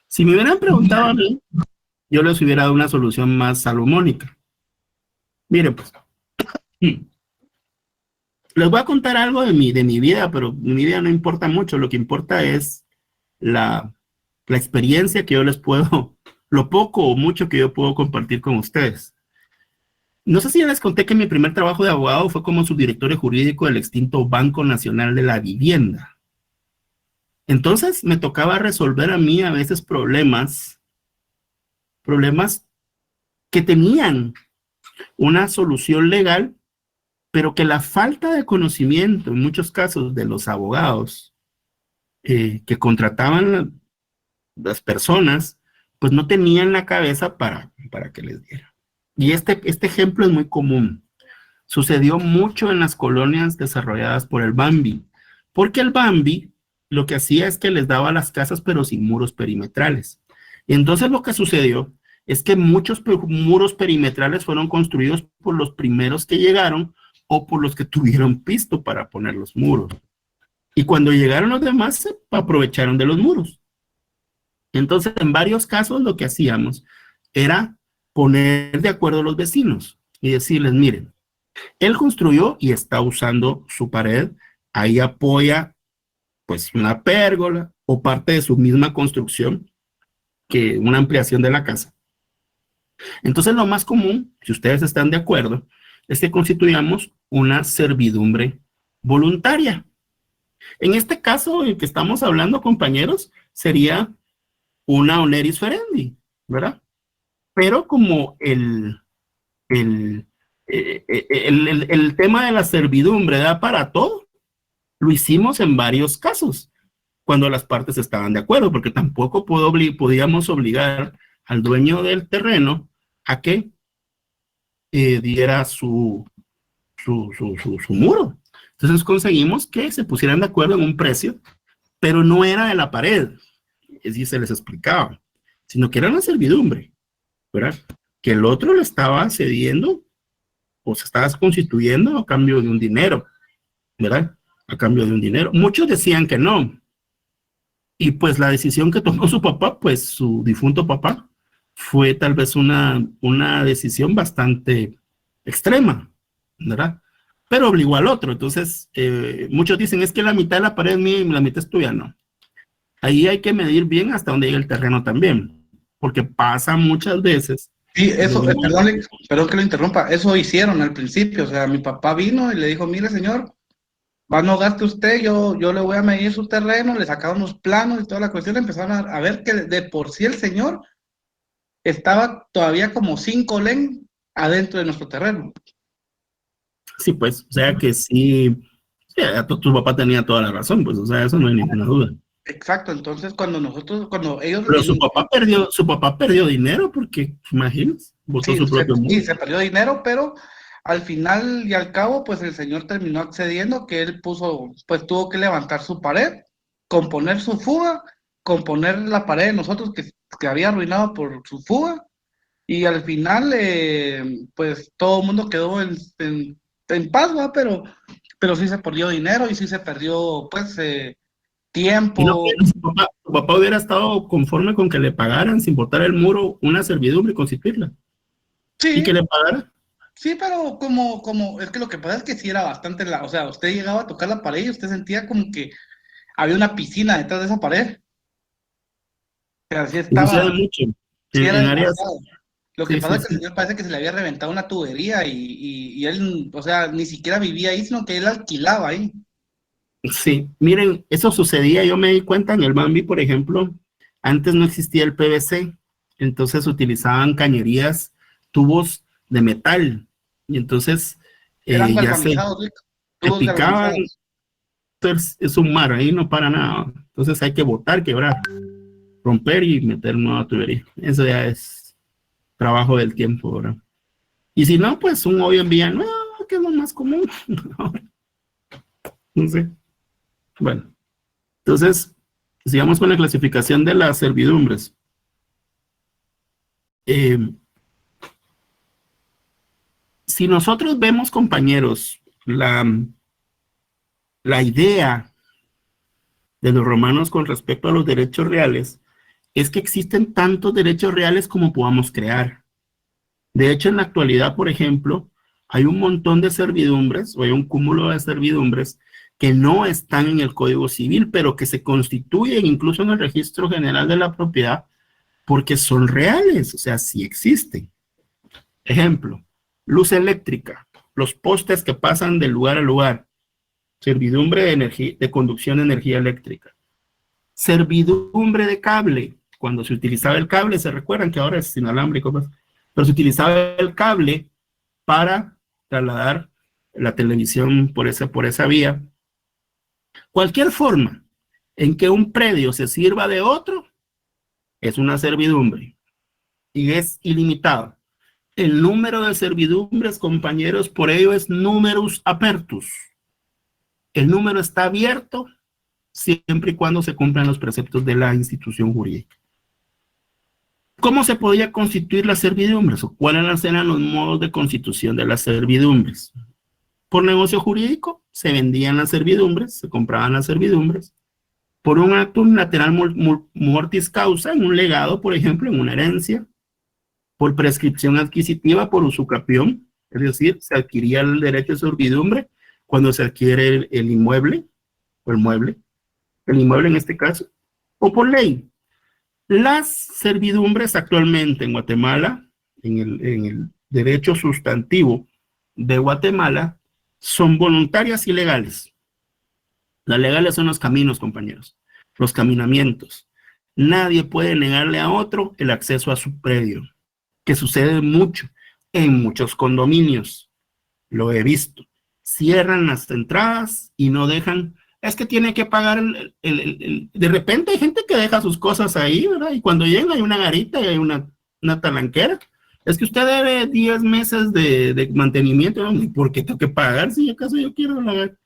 Si me hubieran preguntado a mí, yo les hubiera dado una solución más salomónica. Miren, pues, les voy a contar algo de mi vida, pero mi vida no importa mucho. Lo que importa es la experiencia que yo les puedo, lo poco o mucho que yo puedo compartir con ustedes. No sé si ya les conté que mi primer trabajo de abogado fue como subdirector jurídico del extinto Banco Nacional de la Vivienda. Entonces me tocaba resolver a mí a veces problemas que tenían una solución legal, pero que la falta de conocimiento en muchos casos de los abogados que contrataban las personas, pues no tenían la cabeza para que les diera. Y este ejemplo es muy común. Sucedió mucho en las colonias desarrolladas por el Bambi, porque el Bambi lo que hacía es que les daba las casas pero sin muros perimetrales. Y entonces lo que sucedió es que muchos muros perimetrales fueron construidos por los primeros que llegaron o por los que tuvieron pisto para poner los muros. Y cuando llegaron los demás se aprovecharon de los muros. Entonces, en varios casos lo que hacíamos era poner de acuerdo a los vecinos y decirles, miren, Él construyó y está usando su pared, ahí apoya pues una pérgola o parte de su misma construcción, que una ampliación de la casa. Entonces lo más común, si ustedes están de acuerdo, es que constituyamos una servidumbre voluntaria. En este caso, el que estamos hablando, compañeros, sería una oneris ferendi, ¿verdad? Pero como el tema de la servidumbre da para todo, lo hicimos en varios casos, cuando las partes estaban de acuerdo, porque tampoco podíamos obligar al dueño del terreno a que diera su muro. Entonces conseguimos que se pusieran de acuerdo en un precio, pero no era de la pared, es decir, se les explicaba, sino que era una servidumbre, ¿verdad? Que el otro le estaba cediendo o se estaba constituyendo a cambio de un dinero, ¿verdad? A cambio de un dinero. Muchos decían que no. Y pues la decisión que tomó su papá, pues su difunto papá, fue tal vez una decisión bastante extrema, ¿verdad? Pero obligó al otro. Entonces, muchos dicen, es que la mitad de la pared es mía y la mitad es tuya. No. Ahí hay que medir bien hasta dónde llega el terreno también, porque pasa muchas veces. Sí, eso, perdón que lo interrumpa, eso hicieron al principio, o sea, mi papá vino y le dijo, mire señor, no gaste usted, yo le voy a medir su terreno, le sacaron los planos y toda la cuestión, empezaron a ver que de por sí el señor estaba todavía como 5 len adentro de nuestro terreno. Sí, pues, o sea que sí, tu papá tenía toda la razón, pues, o sea, eso no hay ninguna duda. Exacto, entonces cuando ellos... Pero su papá perdió dinero porque, imagínate, botó su propio muro. Sí, se perdió dinero, pero al final y al cabo, pues el señor terminó accediendo que él pues tuvo que levantar su pared, componer su fuga, componer la pared de nosotros que había arruinado por su fuga, y al final, pues todo el mundo quedó en paz, ¿va? Pero sí se perdió dinero y sí se perdió, pues, tiempo. Y no, tu papá hubiera estado conforme con que le pagaran sin botar el muro una servidumbre y constituirla. Sí. Y que le pagaran. Sí, pero es que lo que pasa es que sí era bastante, o sea, usted llegaba a tocar la pared y usted sentía como que había una piscina detrás de esa pared. O sea, sí estaba. Sucede mucho. Sí, era en áreas. Lo que Sí, pasa sí, es que el señor parece que se le había reventado una tubería y él, o sea, ni siquiera vivía ahí, sino que él alquilaba ahí. Sí, miren, eso sucedía, yo me di cuenta en el Bambi, por ejemplo, antes no existía el PVC, entonces utilizaban cañerías, tubos de metal, y entonces Eran ya se picaban, entonces es un mar, ahí no para nada, entonces hay que botar, quebrar, romper y meter nueva tubería, eso ya es trabajo del tiempo, ¿verdad? Y si no, pues un hoyo en vía, no, que es lo más común, no sé. Bueno, entonces, sigamos con la clasificación de las servidumbres. Si nosotros vemos, compañeros, la idea de los romanos con respecto a los derechos reales, es que existen tantos derechos reales como podamos crear. De hecho, en la actualidad, por ejemplo, hay un montón de servidumbres, o hay un cúmulo de servidumbres, que no están en el Código Civil, pero que se constituyen incluso en el Registro General de la Propiedad, porque son reales, o sea, sí existen. Ejemplo, luz eléctrica, los postes que pasan de lugar a lugar, servidumbre de energía, de conducción de energía eléctrica. Servidumbre de cable, cuando se utilizaba el cable, se recuerdan que ahora es inalámbrico, pero se utilizaba el cable para trasladar la televisión por esa vía. Cualquier forma en que un predio se sirva de otro es una servidumbre y es ilimitado. El número de servidumbres, compañeros, por ello es numerus apertus. El número está abierto siempre y cuando se cumplan los preceptos de la institución jurídica. ¿Cómo se podía constituir las servidumbres? ¿O cuáles eran los modos de constitución de las servidumbres? Por negocio jurídico se vendían las servidumbres, se compraban las servidumbres. Por un acto unilateral mortis causa, en un legado, por ejemplo, en una herencia. Por prescripción adquisitiva, por usucapión, Es decir, se adquiría el derecho de servidumbre cuando se adquiere el inmueble, o el mueble, el inmueble en este caso, o por ley. Las servidumbres actualmente en Guatemala, en el derecho sustantivo de Guatemala, son voluntarias y legales. Las legales son los caminos, compañeros, los caminamientos. Nadie puede negarle a otro el acceso a su predio, que sucede mucho en muchos condominios. Lo he visto. Cierran las entradas y no dejan. Es que tiene que pagar de repente hay gente que deja sus cosas ahí, ¿verdad? Y cuando llega hay una garita y hay una talanquera. Es que usted debe 10 meses de mantenimiento, ¿no? ¿Y por qué tengo que pagar si acaso yo quiero pagar?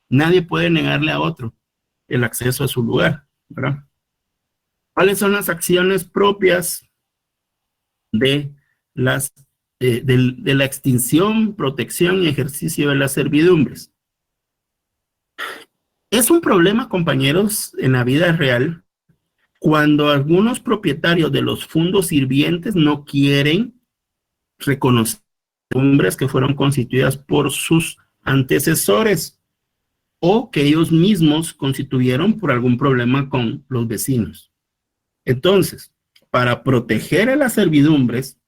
Nadie puede negarle a otro el acceso a su lugar, ¿verdad? ¿Cuáles son las acciones propias de la extinción, protección y ejercicio de las servidumbres? Es un problema, compañeros, en la vida real, cuando algunos propietarios de los fondos sirvientes no quieren reconocer servidumbres que fueron constituidas por sus antecesores o que ellos mismos constituyeron por algún problema con los vecinos. Entonces, para proteger a las servidumbres,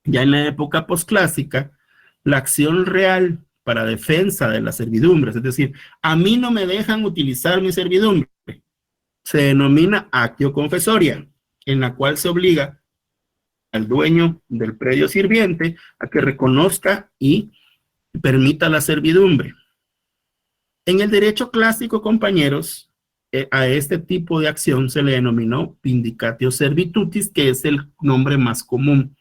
ya en la época posclásica, la acción real para defensa de las servidumbres, es decir, a mí no me dejan utilizar mi servidumbre, se denomina actio confesoria, en la cual se obliga al dueño del predio sirviente a que reconozca y permita la servidumbre. En el derecho clásico, compañeros, a este tipo de acción se le denominó vindicatio servitutis, que es el nombre más común,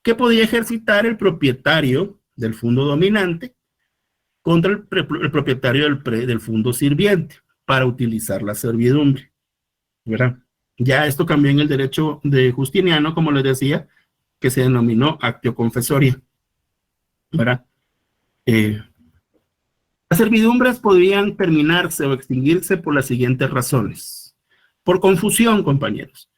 que podía ejercitar el propietario del fondo dominante contra el propietario del fondo sirviente para utilizar la servidumbre, ¿verdad? Ya esto cambió en el derecho de Justiniano, como les decía, que se denominó actio confesoria, ¿verdad? Las servidumbres podrían terminarse o extinguirse por las siguientes razones. Por confusión, compañeros.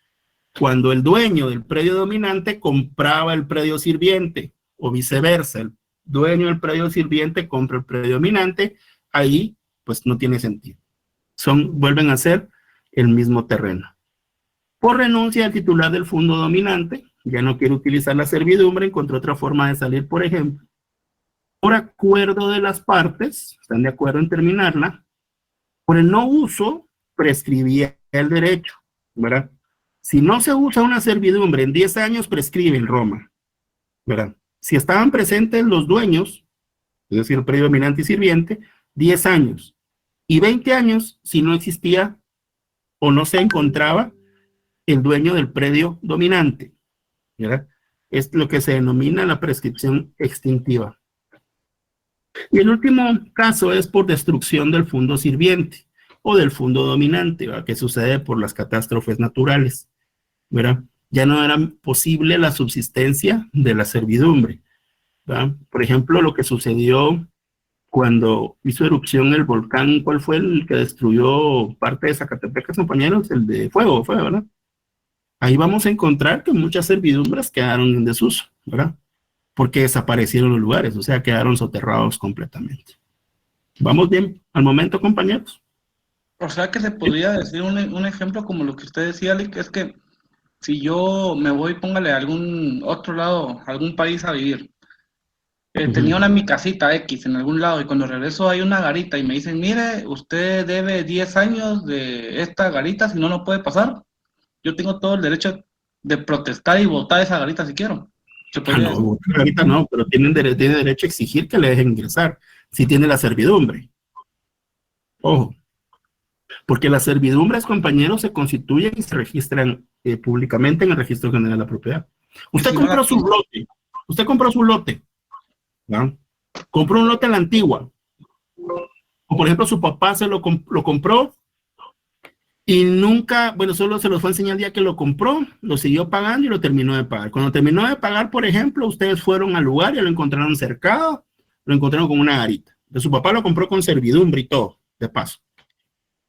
Cuando el dueño del predio dominante compraba el predio sirviente, o viceversa, el dueño del predio sirviente compra el predio dominante, ahí pues no tiene sentido. Vuelven a ser el mismo terreno. Por renuncia al titular del fondo dominante, ya no quiere utilizar la servidumbre, encontró otra forma de salir, por ejemplo. Por acuerdo de las partes, están de acuerdo en terminarla, por el no uso, prescribía el derecho, ¿verdad? Si no se usa una servidumbre en 10 años, prescribe en Roma, ¿verdad? Si estaban presentes los dueños, es decir, el predio dominante y sirviente, 10 años. Y 20 años si no existía o no se encontraba el dueño del predio dominante, ¿verdad? Es lo que se denomina la prescripción extintiva. Y el último caso es por destrucción del fondo sirviente o del fondo dominante, ¿verdad? Que sucede por las catástrofes naturales, ¿verdad? Ya no era posible la subsistencia de la servidumbre, ¿verdad? Por ejemplo, lo que sucedió cuando hizo erupción el volcán, ¿cuál fue el que destruyó parte de Zacatepec, compañeros? El de fuego, fue, ¿verdad? Ahí vamos a encontrar que muchas servidumbres quedaron en desuso, ¿verdad? Porque desaparecieron los lugares, o sea, quedaron soterrados completamente. ¿Vamos bien al momento, compañeros? O sea que se podría decir un ejemplo como lo que usted decía, Alec, es que si yo me voy, póngale a algún otro lado, a algún país a vivir, tenía mi casita X en algún lado y cuando regreso hay una garita y me dicen, mire, usted debe 10 años de esta garita, si no, no puede pasar. Yo tengo todo el derecho de protestar y votar esa garita si quiero. No, ahorita no, pero tiene derecho a exigir que le dejen ingresar, si tiene la servidumbre. Ojo, porque las servidumbres, compañeros, se constituyen y se registran públicamente en el Registro General de la Propiedad. Usted compró su lote, ¿no? Compró un lote a la antigua, o por ejemplo su papá lo compró y nunca, bueno, solo se los fue a enseñar el día que lo compró, lo siguió pagando y lo terminó de pagar. Cuando terminó de pagar, por ejemplo, ustedes fueron al lugar y lo encontraron cercado, lo encontraron con una garita. De su papá lo compró con servidumbre y todo, de paso.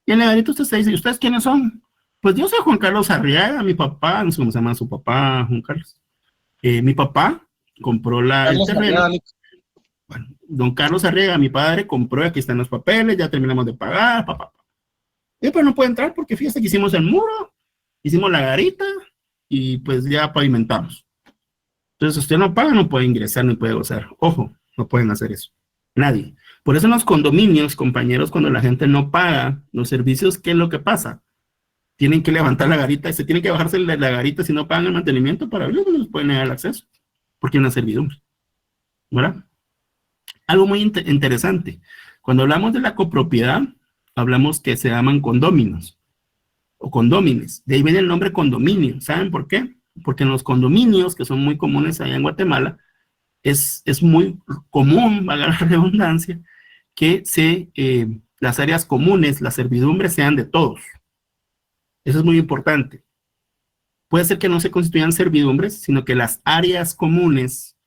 Y en la garita usted se dice, ¿y ustedes quiénes son? Pues yo soy Juan Carlos Arriaga, mi papá, no sé cómo se llama su papá, Juan Carlos. Mi papá compró el terreno. Bueno, don Carlos Arriaga, mi padre, compró, aquí están los papeles, ya terminamos de pagar, papá. Y pues no puede entrar porque fíjese que hicimos el muro, hicimos la garita y pues ya pavimentamos. Entonces, usted no paga, no puede ingresar ni puede gozar. Ojo, no pueden hacer eso. Nadie. Por eso en los condominios, compañeros, cuando la gente no paga los servicios, ¿qué es lo que pasa? Tienen que levantar la garita y se tienen que bajarse la garita si no pagan el mantenimiento para abrirlo, no les pueden negar el acceso, porque hay una servidumbre. ¿Verdad? Algo muy interesante. Cuando hablamos de la copropiedad, hablamos que se llaman condóminos o condómines. De ahí viene el nombre condominio. ¿Saben por qué? Porque en los condominios, que son muy comunes allá en Guatemala, es muy común, valga la redundancia, que las áreas comunes, las servidumbres sean de todos. Eso es muy importante. Puede ser que no se constituyan servidumbres, sino que las áreas comunes,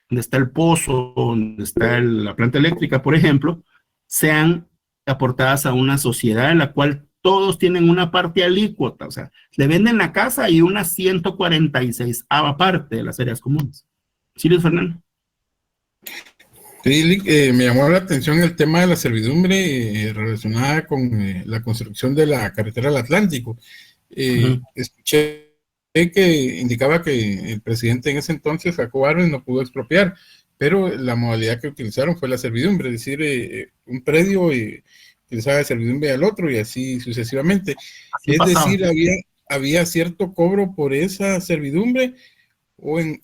donde está el pozo, donde está la planta eléctrica, por ejemplo, sean aportadas a una sociedad en la cual todos tienen una parte alícuota, o sea, le venden la casa y una 146ª parte de las áreas comunes. ¿Sí, Luis Fernando? Sí, me llamó la atención el tema de la servidumbre relacionada con la construcción de la carretera del Atlántico. Escuché que indicaba que el presidente en ese entonces, Jacobo Arbenz, no pudo expropiar, pero la modalidad que utilizaron fue la servidumbre, es decir, un predio utilizaba de servidumbre al otro y así sucesivamente. Así es pasaba. decir, había cierto cobro por esa servidumbre o en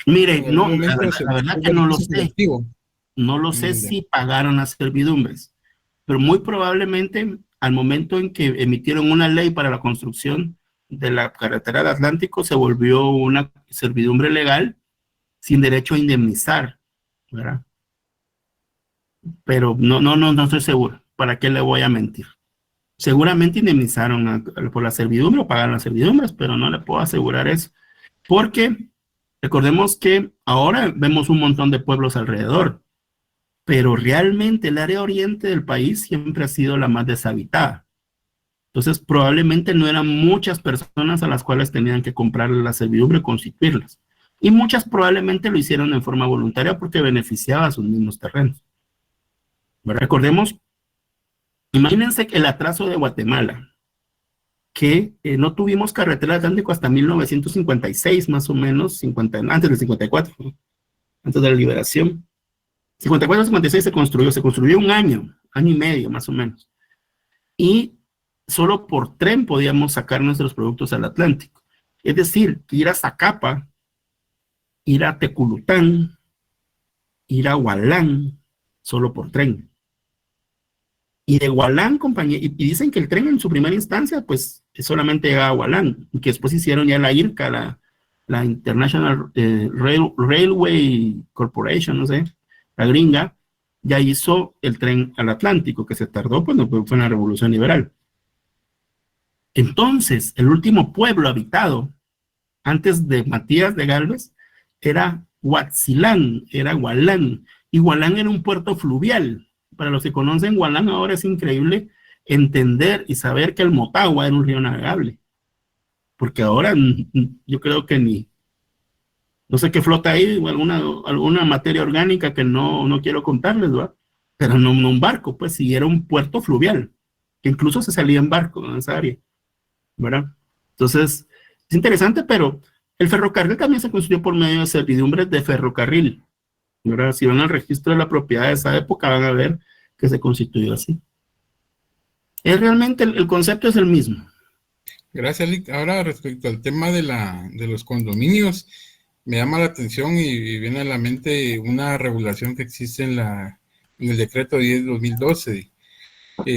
Mire, algún no, momento la verdad que no lo sé. colectivo. No lo sé si pagaron las servidumbres, pero muy probablemente al momento en que emitieron una ley para la construcción de la carretera del Atlántico se volvió una servidumbre legal sin derecho a indemnizar, ¿verdad? Pero no estoy seguro. ¿Para qué le voy a mentir? Seguramente indemnizaron por la servidumbre o pagaron las servidumbres, pero no le puedo asegurar eso. Porque recordemos que ahora vemos un montón de pueblos alrededor, pero realmente el área oriente del país siempre ha sido la más deshabitada. Entonces, probablemente no eran muchas personas a las cuales tenían que comprar la servidumbre, constituirlas. Y muchas probablemente lo hicieron en forma voluntaria porque beneficiaba a sus mismos terrenos. Pero recordemos, imagínense el atraso de Guatemala, que no tuvimos carretera Atlántico hasta 1956, más o menos, antes del 54, antes de la liberación. 54-56 se construyó un año y medio, más o menos. Y solo por tren podíamos sacar nuestros productos al Atlántico. Es decir, ir a Zacapa, ir a Teculután, ir a Hualán, solo por tren. Y de Hualán, compañía, y dicen que el tren en su primera instancia, pues solamente llegaba a Hualán, y que después hicieron ya la IRCA, la International Railway Corporation, no sé, la gringa, ya hizo el tren al Atlántico, que se tardó, pues no fue una revolución liberal. Entonces, el último pueblo habitado, antes de Matías de Gálvez, era Huatzilán, era Hualán, y Hualán era un puerto fluvial. Para los que conocen Hualán ahora es increíble entender y saber que el Motagua era un río navegable, porque ahora yo creo que no sé qué flota ahí, alguna materia orgánica que no quiero contarles, ¿verdad? Pero no un barco, pues sí, era un puerto fluvial, que incluso se salía en barco en esa área, ¿verdad? Entonces, es interesante, pero el ferrocarril también se construyó por medio de servidumbres de ferrocarril, ¿verdad? Si van al registro de la propiedad de esa época, van a ver que se constituyó así. Es realmente, el concepto es el mismo. Gracias, Lick. Ahora, respecto al tema de los condominios, me llama la atención y viene a la mente una regulación que existe en el decreto 10/2012,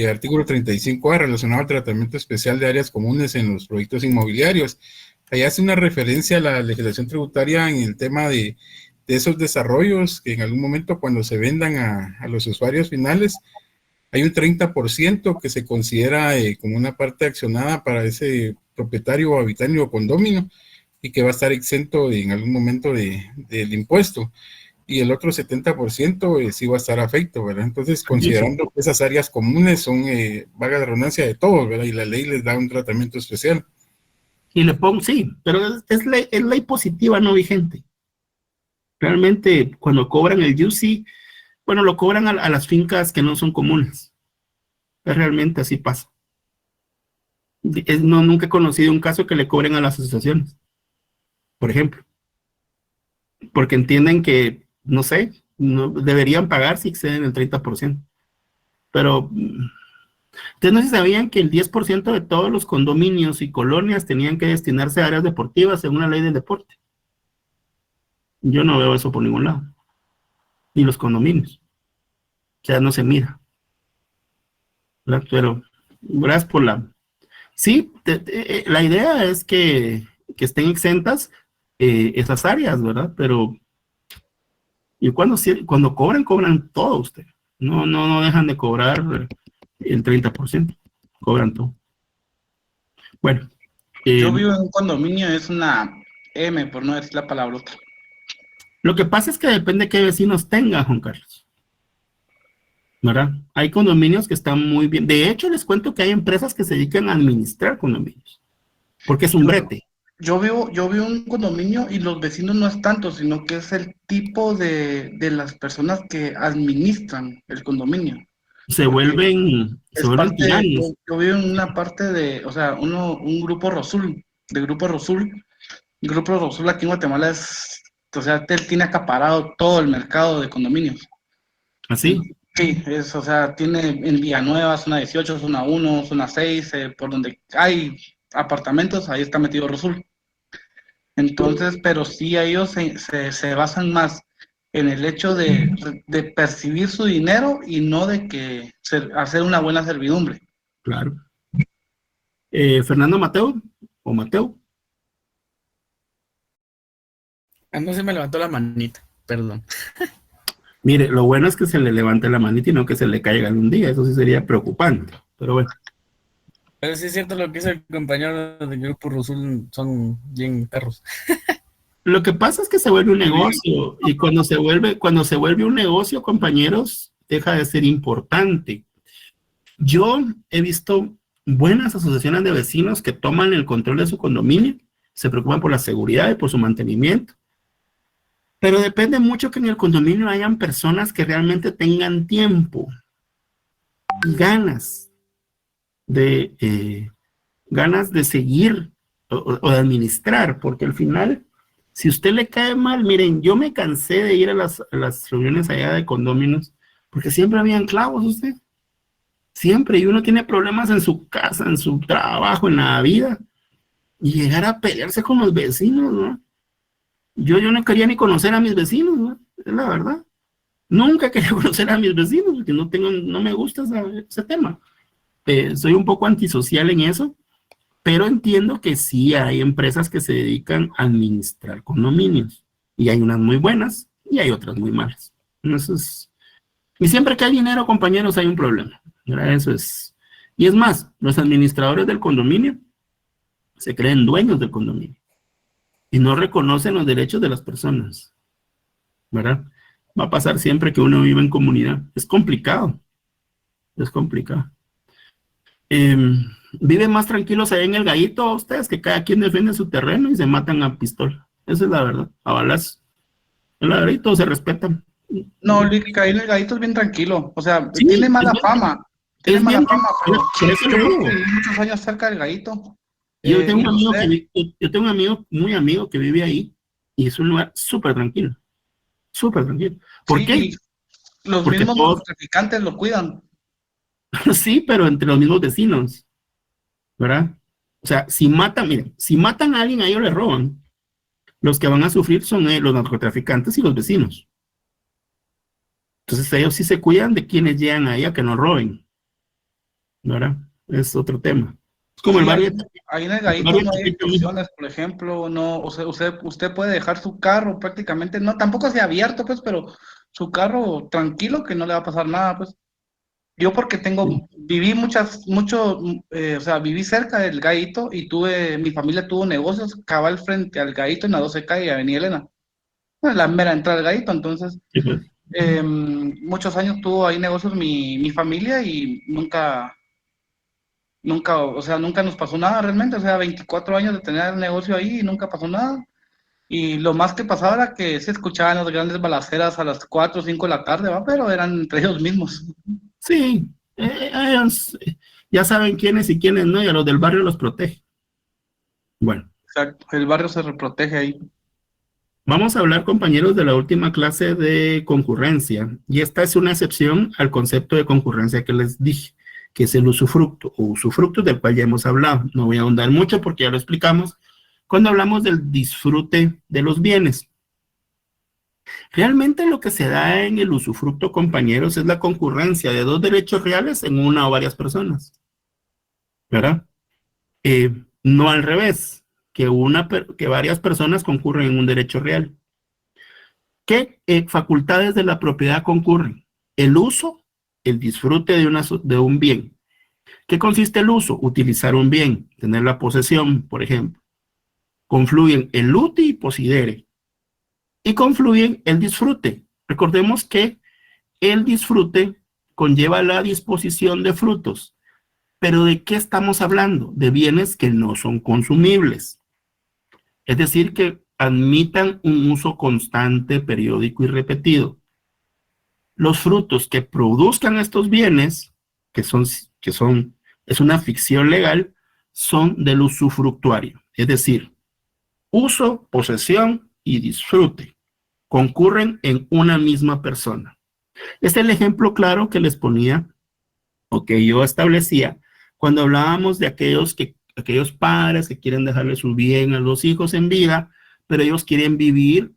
artículo 35A, relacionado al tratamiento especial de áreas comunes en los proyectos inmobiliarios. Ahí hace una referencia a la legislación tributaria en el tema de esos desarrollos que en algún momento, cuando se vendan a los usuarios finales, hay un 30% que se considera como una parte accionada para ese propietario o habitante o condominio y que va a estar exento en algún momento del impuesto. Y el otro 70% sí va a estar afecto, ¿verdad? Entonces, considerando que esas áreas comunes son, vaga la redundancia, de todos, ¿verdad? Y la ley les da un tratamiento especial. Y le pongo, sí, pero es ley positiva no vigente. Realmente, cuando cobran el UC, bueno, lo cobran a las fincas que no son comunes. Realmente así pasa. No, nunca he conocido un caso que le cobren a las asociaciones, por ejemplo, porque entienden que, no sé, no deberían pagar si exceden el 30%. Pero, ustedes no se sabían que el 10% de todos los condominios y colonias tenían que destinarse a áreas deportivas según la ley del deporte. Yo no veo eso por ningún lado. Ni los condominios. O sea, no se mira. ¿Verdad? Pero, gracias por la... Sí, la idea es que estén exentas esas áreas, ¿verdad? Pero, y cuando cobran todo usted. No dejan de cobrar el 30%. Cobran todo. Bueno. Yo vivo en un condominio, es una M, por no decir la palabrota. Lo que pasa es que depende de qué vecinos tenga, Juan Carlos. ¿Verdad? Hay condominios que están muy bien. De hecho, les cuento que hay empresas que se dedican a administrar condominios. Porque es un brete. Yo vivo en un condominio y los vecinos no es tanto, sino que es el tipo de las personas que administran el condominio. Se vuelven tiranos. Yo vivo en una parte de, o sea, un grupo Rosul, de Grupo Rosul. El Grupo Rosul aquí en Guatemala es, o sea, tiene acaparado todo el mercado de condominios. ¿Así? Sí, o sea, tiene en Villanueva, zona 18, zona 1, zona 6, por donde hay apartamentos, ahí está metido Rosul. Entonces, pero sí ellos se basan más en el hecho de percibir su dinero y no de que hacer una buena servidumbre. Claro. Fernando Mateo, o Mateo. No se me levantó la manita, perdón. Mire, lo bueno es que se le levante la manita y no que se le caiga en un día. Eso sí sería preocupante, pero bueno. Pero sí es cierto lo que dice el compañero del Grupo Rosul, son bien perros. Lo que pasa es que se vuelve un negocio y cuando se vuelve un negocio, compañeros, deja de ser importante. Yo he visto buenas asociaciones de vecinos que toman el control de su condominio, se preocupan por la seguridad y por su mantenimiento. Pero depende mucho que en el condominio hayan personas que realmente tengan tiempo y ganas de seguir o de administrar, porque al final, si usted le cae mal, miren, yo me cansé de ir a las reuniones allá de condóminos, porque siempre habían clavos usted. Siempre, y uno tiene problemas en su casa, en su trabajo, en la vida, y llegar a pelearse con los vecinos, ¿no? Yo no quería ni conocer a mis vecinos, ¿no? Es la verdad. Nunca quería conocer a mis vecinos, porque no me gusta ese tema. Soy un poco antisocial en eso, pero entiendo que sí hay empresas que se dedican a administrar condominios, y hay unas muy buenas, y hay otras muy malas. Y siempre que hay dinero, compañeros, hay un problema. Eso es. Y es más, los administradores del condominio se creen dueños del condominio y no reconocen los derechos de las personas, ¿verdad? Va a pasar siempre que uno vive en comunidad. Es complicado. Viven más tranquilos ahí en el Gallito ustedes, que cada quien defiende su terreno y se matan a pistola. Esa es la verdad, a balazos. En la verdad, todos se respetan. No, Lick, ahí en el Gallito es bien tranquilo. O sea, Sí, tiene mala fama. Tiene mala fama, pero por eso lo yo digo. viví muchos años cerca del Gallito. Yo tengo un y amigo muy amigo que vive ahí y es un lugar súper tranquilo. Súper tranquilo. ¿Por sí, qué? y los Porque mismos todos- traficantes lo cuidan. Sí, pero entre los mismos vecinos, ¿verdad? O sea, si matan a alguien, a ellos les roban. Los que van a sufrir son los narcotraficantes y los vecinos. Entonces ellos sí se cuidan de quienes llegan ahí a que no roben, ¿verdad? Es otro tema. Es como el Sí, barrio. ahí en el Gallito no hay extorsiones, por ejemplo, no, o sea, usted puede dejar su carro prácticamente, no, tampoco así abierto, pues, pero su carro tranquilo que no le va a pasar nada, pues. Yo porque viví o sea, viví cerca del Gallito y mi familia tuvo negocios cabal frente al Gallito en la 12 calle y Avenida Elena, en la mera entrada del Gallito, entonces, Sí, pues. muchos años tuvo ahí negocios mi familia y nunca, o sea, nunca nos pasó nada realmente, o sea, 24 años de tener el negocio ahí y nunca pasó nada. Y lo más que pasaba era que se escuchaban las grandes balaceras a las 4 o 5 de la tarde, ¿va? Pero eran entre ellos mismos. Sí, ellos ya saben quiénes y quiénes no, y a los del barrio los protege. Bueno, Exacto, el barrio se reprotege ahí. vamos a hablar, compañeros, de la última clase de concurrencia, y esta es una excepción al concepto de concurrencia que les dije, que es el usufructo, o usufructo del cual ya hemos hablado. No voy a ahondar mucho porque ya lo explicamos cuando hablamos del disfrute de los bienes. Realmente lo que se da en el usufructo, compañeros, es la concurrencia de dos derechos reales en una o varias personas, ¿verdad? No al revés, que varias personas concurren en un derecho real. ¿Qué facultades de la propiedad concurren? El uso, el disfrute de un bien. ¿Qué consiste el uso? Utilizar un bien, tener la posesión, por ejemplo. Confluyen el uti y posidere. Y confluyen el disfrute. Recordemos que el disfrute conlleva la disposición de frutos. ¿Pero de qué estamos hablando? De bienes que no son consumibles. Es decir, que admitan un uso constante, periódico y repetido. Los frutos que produzcan estos bienes, es una ficción legal, son del usufructuario. Es decir, uso, posesión y disfrute concurren en una misma persona. Este es el ejemplo claro que les ponía, o que yo establecía, cuando hablábamos de aquellos padres que quieren dejarle su bien a los hijos en vida, pero ellos quieren vivir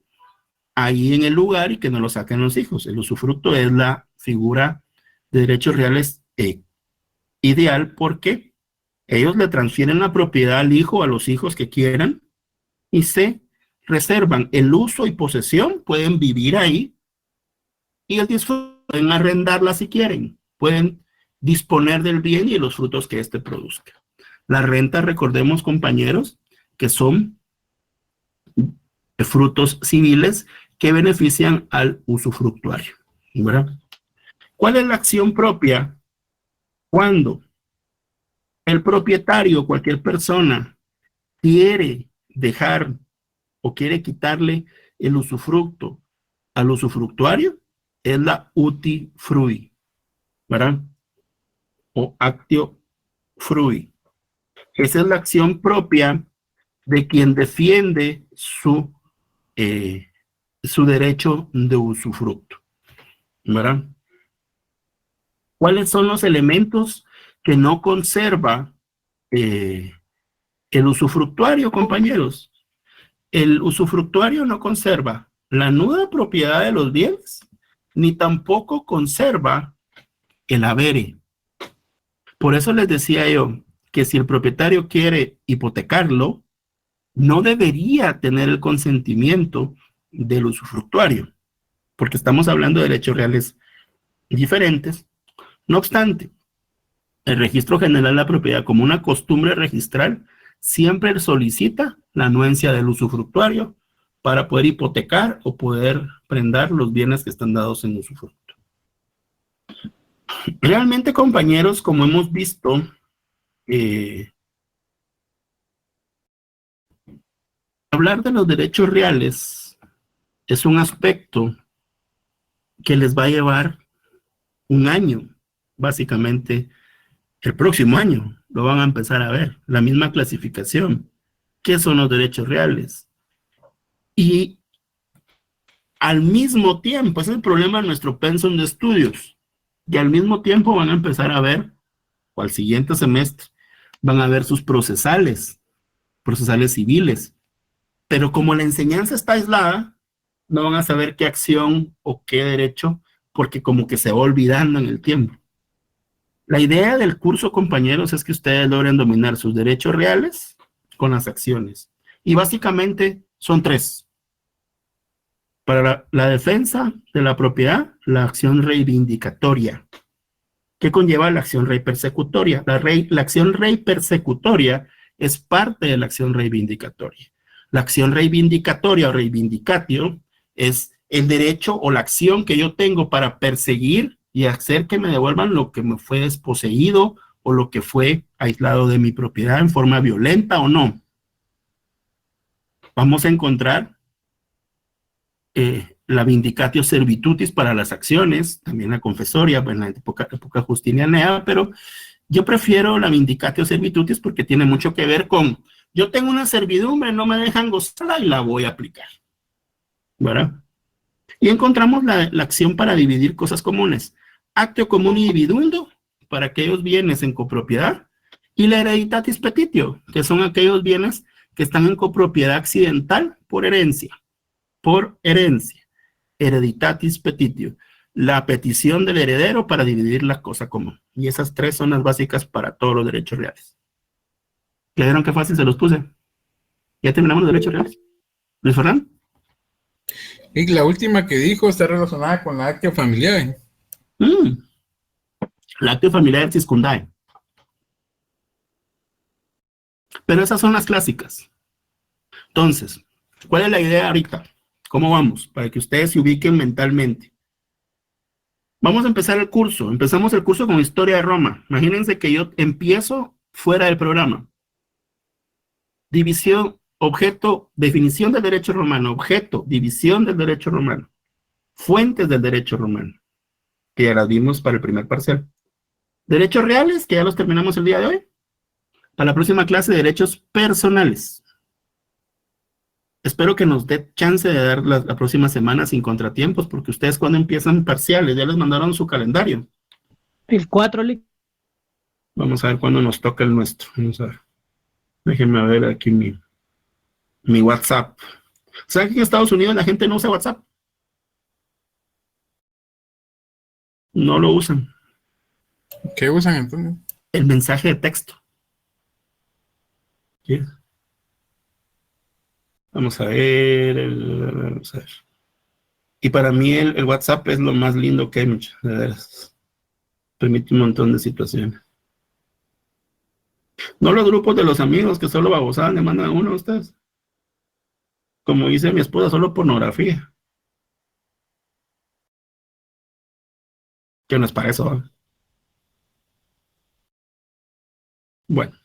ahí en el lugar y que no lo saquen los hijos. El usufructo es la figura de derechos reales ideal porque ellos le transfieren la propiedad al hijo o a los hijos que quieran y se reservan el uso y posesión, pueden vivir ahí y el disfrute, pueden arrendarla si quieren, pueden disponer del bien y de los frutos que éste produzca. La renta, recordemos, compañeros, que son frutos civiles que benefician al usufructuario, ¿verdad? ¿Cuál es la acción propia? Cuando el propietario, cualquier persona, quiere dejar o quiere quitarle el usufructo al usufructuario, es la uti frui, ¿verdad? O actio frui. Esa es la acción propia de quien defiende su derecho de usufructo, ¿verdad? ¿Cuáles son los elementos que no conserva el usufructuario, compañeros? El usufructuario no conserva la nuda propiedad de los bienes, ni tampoco conserva el havere. Por eso les decía yo que si el propietario quiere hipotecarlo, no debería tener el consentimiento del usufructuario, porque estamos hablando de derechos reales diferentes. No obstante, el Registro General de la Propiedad, como una costumbre registral, siempre solicita la anuencia del usufructuario para poder hipotecar o poder prendar los bienes que están dados en usufructo. Realmente, compañeros, como hemos visto, hablar de los derechos reales es un aspecto que les va a llevar un año, básicamente el próximo año lo van a empezar a ver, la misma clasificación. ¿Qué son los derechos reales? Y al mismo tiempo, ese es el problema de nuestro pensum de estudios, y al mismo tiempo van a empezar a ver, o al siguiente semestre, van a ver sus procesales civiles, pero como la enseñanza está aislada, no van a saber qué acción o qué derecho, porque como que se va olvidando en el tiempo. La idea del curso, compañeros, es que ustedes logren dominar sus derechos reales con las acciones. Y básicamente son tres. Para la defensa de la propiedad, la acción reivindicatoria. ¿Qué conlleva la acción rey persecutoria? La acción rey persecutoria es parte de la acción reivindicatoria. La acción reivindicatoria o reivindicatio es el derecho o la acción que yo tengo para perseguir y hacer que me devuelvan lo que me fue desposeído o lo que fue aislado de mi propiedad en forma violenta o no. Vamos a encontrar la vindicatio servitutis para las acciones, también la confesoria, en la época justiniana, pero yo prefiero la vindicatio servitutis porque tiene mucho que ver con, yo tengo una servidumbre, no me dejan gozarla y la voy a aplicar, ¿verdad? Y encontramos la acción para dividir cosas comunes, actio comuni dividundo, para aquellos bienes en copropiedad, y la hereditatis petitio, que son aquellos bienes que están en copropiedad accidental por herencia, hereditatis petitio, la petición del heredero para dividir la cosa común. Y esas tres son las básicas para todos los derechos reales. ¿Ya vieron qué fácil se los puse? ¿Ya terminamos los derechos reales? ¿Luis Fernando? Y la última que dijo está relacionada con la actio familiar. La actio familiar circundae. Pero esas son las clásicas. Entonces, ¿cuál es la idea ahorita? ¿Cómo vamos? Para que ustedes se ubiquen mentalmente. Vamos a empezar el curso. Empezamos el curso con Historia de Roma. Imagínense que yo empiezo fuera del programa. División, objeto, definición del derecho romano. Objeto, división del derecho romano. Fuentes del derecho romano, que ya las vimos para el primer parcial. Derechos reales, que ya los terminamos el día de hoy. Para la próxima clase, derechos personales. Espero que nos dé chance de dar la próxima semana sin contratiempos, porque ustedes cuando empiezan parciales, ya les mandaron su calendario. El 4, Lick. Vamos a ver cuándo nos toca el nuestro. Vamos a ver. Déjenme ver aquí mi WhatsApp. ¿Saben que en Estados Unidos la gente no usa WhatsApp? No lo usan. ¿Qué usan entonces? El mensaje de texto. ¿Sí? Vamos a ver, vamos a ver. Y para mí el WhatsApp es lo más lindo que hay, muchas de veras. Permite un montón de situaciones. No los grupos de los amigos que solo babosaban le mandan a uno a ustedes. Como dice mi esposa, solo pornografía. Que no es para eso, ¿eh? Bueno.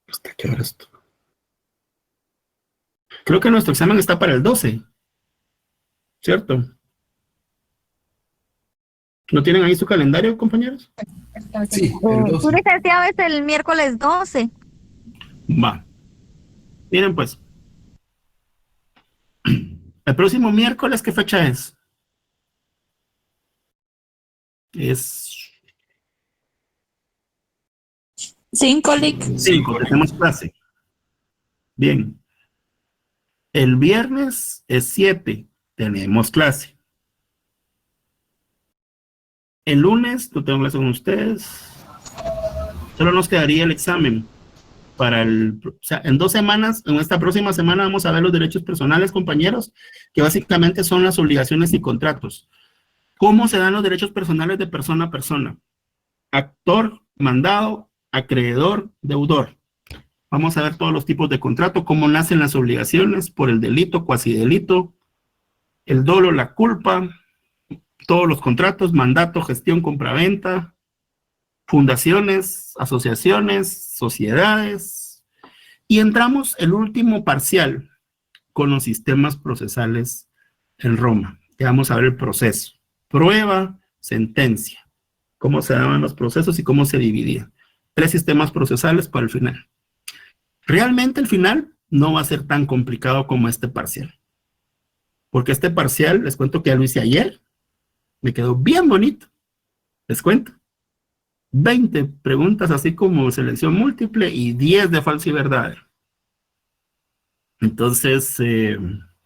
¿Hasta qué hora esto? Creo que nuestro examen está para el 12. ¿Cierto? ¿No tienen ahí su calendario, compañeros? Sí, Su licenciado es el miércoles 12. Va. Miren pues. El próximo miércoles, ¿qué fecha es? Es 5, Lick. 5, tenemos clase. Bien. El viernes es 7, tenemos clase. El lunes, no tengo clase con ustedes. Solo nos quedaría el examen. O sea, en 2 semanas, en esta próxima semana vamos a ver los derechos personales, compañeros, que básicamente son las obligaciones y contratos. ¿Cómo se dan los derechos personales de persona a persona? Actor, mandado, acreedor, deudor. Vamos a ver todos los tipos de contrato, cómo nacen las obligaciones por el delito, cuasi delito, el dolo, la culpa, todos los contratos, mandato, gestión, compraventa, fundaciones, asociaciones, sociedades. Y entramos el último parcial con los sistemas procesales en Roma. Ya vamos a ver el proceso. Prueba, sentencia. Cómo se daban los procesos y cómo se dividían. 3 sistemas procesales para el final. Realmente el final no va a ser tan complicado como este parcial. Porque este parcial, les cuento que ya lo hice ayer, me quedó bien bonito. Les cuento. 20 preguntas así como selección múltiple y 10 de falso y verdadero. Entonces,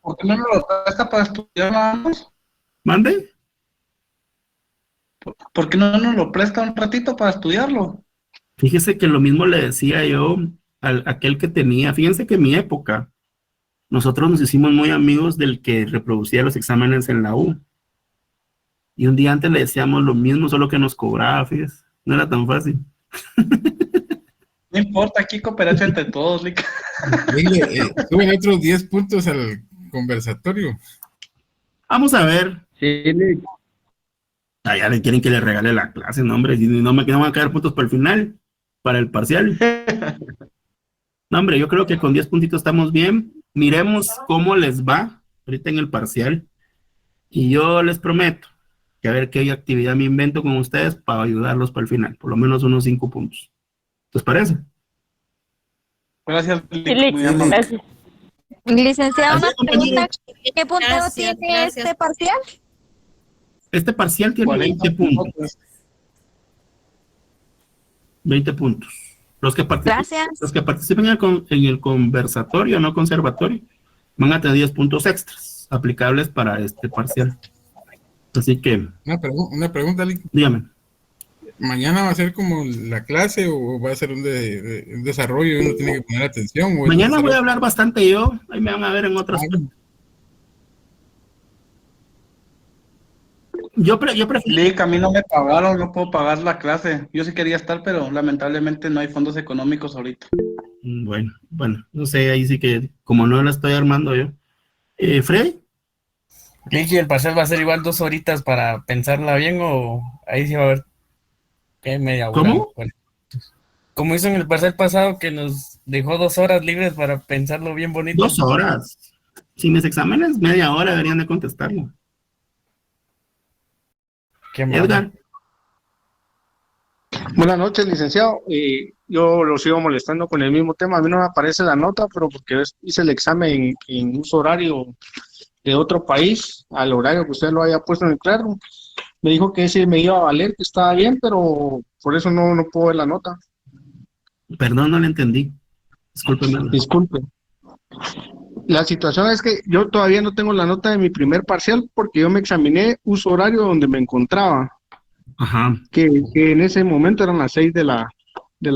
¿por qué no nos lo presta para estudiar nada más? ¿mande? ¿Por qué no nos lo presta un ratito para estudiarlo? Fíjese que lo mismo le decía yo a aquel que tenía, fíjense que en mi época, nosotros nos hicimos muy amigos del que reproducía los exámenes en la U. Y un día antes le decíamos lo mismo, solo que nos cobraba, fíjese. No era tan fácil. No importa, aquí cooperación entre todos, Lick. Suben otros 10 puntos al conversatorio. Vamos a ver. Sí, Lick. Ya le quieren que le regale la clase, no, hombre. Y no me van a quedar puntos para el final, para el parcial. No, hombre, yo creo que con 10 puntitos estamos bien. Miremos cómo les va ahorita en el parcial, y yo les prometo que a ver qué actividad me invento con ustedes para ayudarlos para el final, por lo menos unos 5 puntos. ¿Les parece? Gracias, Lick, Sí, Lick, muy amable. gracias. Licenciado, una Así, compañero. pregunta. ¿Qué punteo Gracias, tiene gracias. este parcial? Este parcial tiene 40 20 puntos. 20 puntos. Los que Gracias. participen en el conversatorio, no conservatorio, van a tener 10 puntos extras aplicables para este parcial. Así que, Una pregunta, Lick. dígame. ¿Mañana va a ser como la clase o va a ser un desarrollo y uno tiene que poner atención? ¿O Mañana voy a hablar bastante yo, ahí me van a ver en otras. Yo prefiero. Lick, a mí no me pagaron, no puedo pagar la clase. Yo sí quería estar, pero lamentablemente no hay fondos económicos ahorita. Bueno, no sé, ahí sí que, como no la estoy armando yo. ¿Freddy? Lick, ¿y el parcial va a ser igual 2 horitas para pensarla bien o ahí sí va a haber media hora? ¿Cómo? Como hizo en el parcial pasado que nos dejó 2 horas libres para pensarlo bien bonito. 2 horas. Si mis exámenes, media hora deberían de contestarlo. Qué malo. Edgar. Buenas noches, licenciado. Yo lo sigo molestando con el mismo tema. A mí no me aparece la nota, pero porque hice el examen en uso horario de otro país, al horario que usted lo haya puesto en el claro. Me dijo que ese me iba a valer, que estaba bien, pero por eso no puedo ver la nota. Perdón, no le entendí. Discúlpeme. Disculpe. La situación es que yo todavía no tengo la nota de mi primer parcial porque yo me examiné uso horario donde me encontraba. Ajá. Que en ese momento eran las 6 de la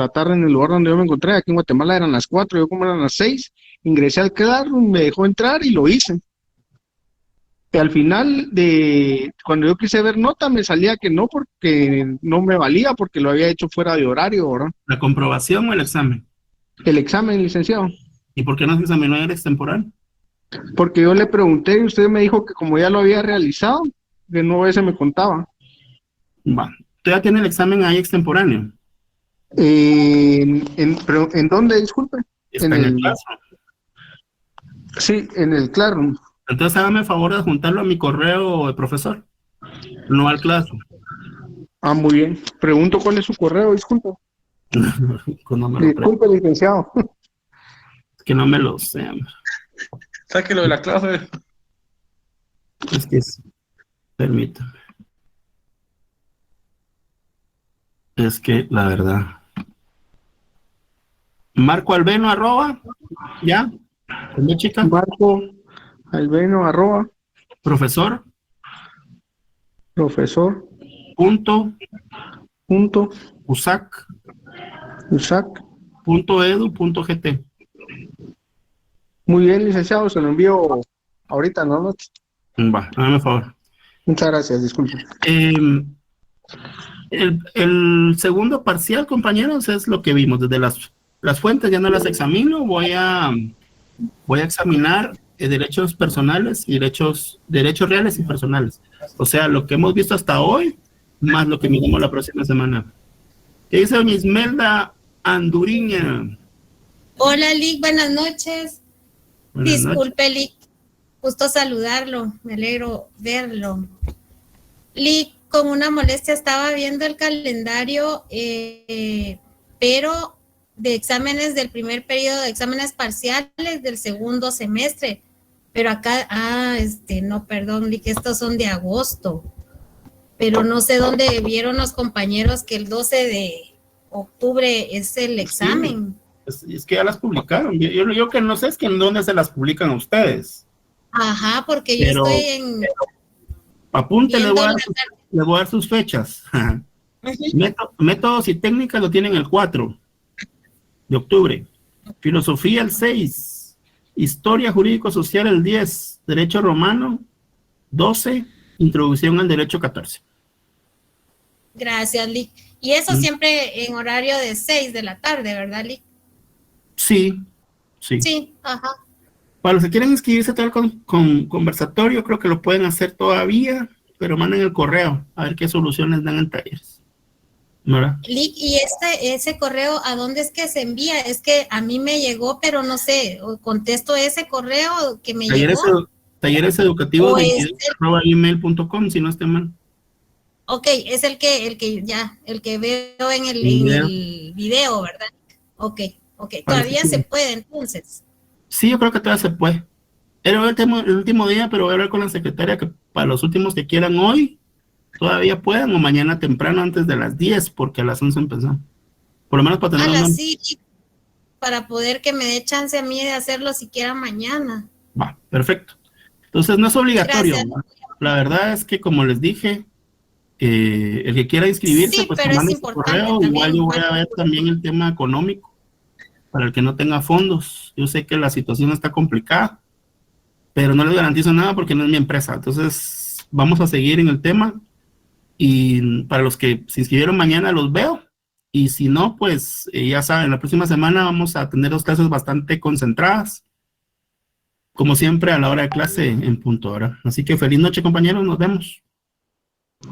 tarde en el lugar donde yo me encontré. Aquí en Guatemala eran las 4, yo como eran las 6, ingresé al Classroom, me dejó entrar y lo hice. Y al final, cuando yo quise ver nota, me salía que no, porque no me valía, porque lo había hecho fuera de horario, ¿verdad? ¿La comprobación o el examen? El examen, licenciado. ¿Y por qué no se examinó en el extemporáneo? Porque yo le pregunté y usted me dijo que como ya lo había realizado, de nuevo ese me contaba. Va. ¿Usted ya tiene el examen ahí extemporáneo? Pero, ¿en dónde, disculpe? Está en el caso. Sí, en el Classroom. Entonces hágame el favor de juntarlo a mi correo de profesor, no al Classroom. Ah, muy bien. Pregunto cuál es su correo, disculpe. No me lo Disculpe, licenciado. Es que no me lo sé. Sáquelo de la clase. Es que permítame. Es que la verdad. Marco Albeno @ ¿ya? ¿Dónde, chica? Marco Albeno @ Profesor. profesor. Punto. USAC. .edu.gt. Muy bien, licenciado, se lo envío ahorita, ¿no? Va, hágame favor. Muchas gracias, disculpe. El segundo parcial, compañeros, es lo que vimos. Desde las fuentes ya no las examino. Voy a examinar derechos personales y derechos reales y personales. O sea, lo que hemos visto hasta hoy, más lo que miramos la próxima semana. ¿Qué dice doña Ismelda Anduriña? Hola, Lick, buenas noches. Buenas Disculpe, Lick, gusto saludarlo, me alegro verlo. Lick, con una molestia estaba viendo el calendario, pero de exámenes del primer periodo, de exámenes parciales del segundo semestre, pero acá, no, perdón, Lick, estos son de agosto, pero no sé dónde vieron los compañeros que el 12 de octubre es el examen. Sí, es que ya las publicaron. Yo que no sé es que en dónde se las publican a ustedes. Ajá, porque yo estoy en... Apunte, le voy a dar sus fechas. Métodos y técnicas lo tienen el 4 de octubre. Filosofía el 6. Historia jurídico-social el 10. Derecho romano 12. Introducción al derecho 14. Gracias, Lick. Y eso siempre en horario de 6 de la tarde, ¿verdad, Lick? Sí. Sí, ajá. Para los que quieren inscribirse tal con conversatorio, creo que lo pueden hacer todavía, pero manden el correo a ver qué soluciones dan en talleres. ¿Verdad? Lick, ¿y ese correo a dónde es que se envía? Es que a mí me llegó, pero no sé, contesto ese correo que me llegó. tallereseducativos22@gmail.com, si no esté mal. Ok, es el que veo en el video, ¿verdad? Ok, todavía se puede entonces. Sí, yo creo que todavía se puede. Era el último día, pero voy a hablar con la secretaria que para los últimos que quieran hoy, todavía puedan, o mañana temprano antes de las 10, porque a las 11 empezamos. Por lo menos para tener Sí, para poder que me dé chance a mí de hacerlo siquiera mañana. Va, perfecto. Entonces no es obligatorio. Gracias. La verdad es que, como les dije, el que quiera inscribirse, Sí, pues pero que es mande su importante correo. también, Igual yo voy a ver también el tema económico para el que no tenga fondos. Yo sé que la situación está complicada, pero no les garantizo nada porque no es mi empresa. Entonces vamos a seguir en el tema, y para los que se inscribieron mañana los veo, y si no, pues ya saben, la próxima semana vamos a tener 2 clases bastante concentradas, como siempre a la hora de clase en punto hora. Así que feliz noche, compañeros, nos vemos.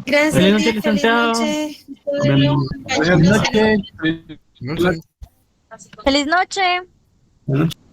Gracias, Feliz noche, feliz licenciado. noche. Nos vemos. Buenas noches. No sé. Feliz noche. Buenas noches.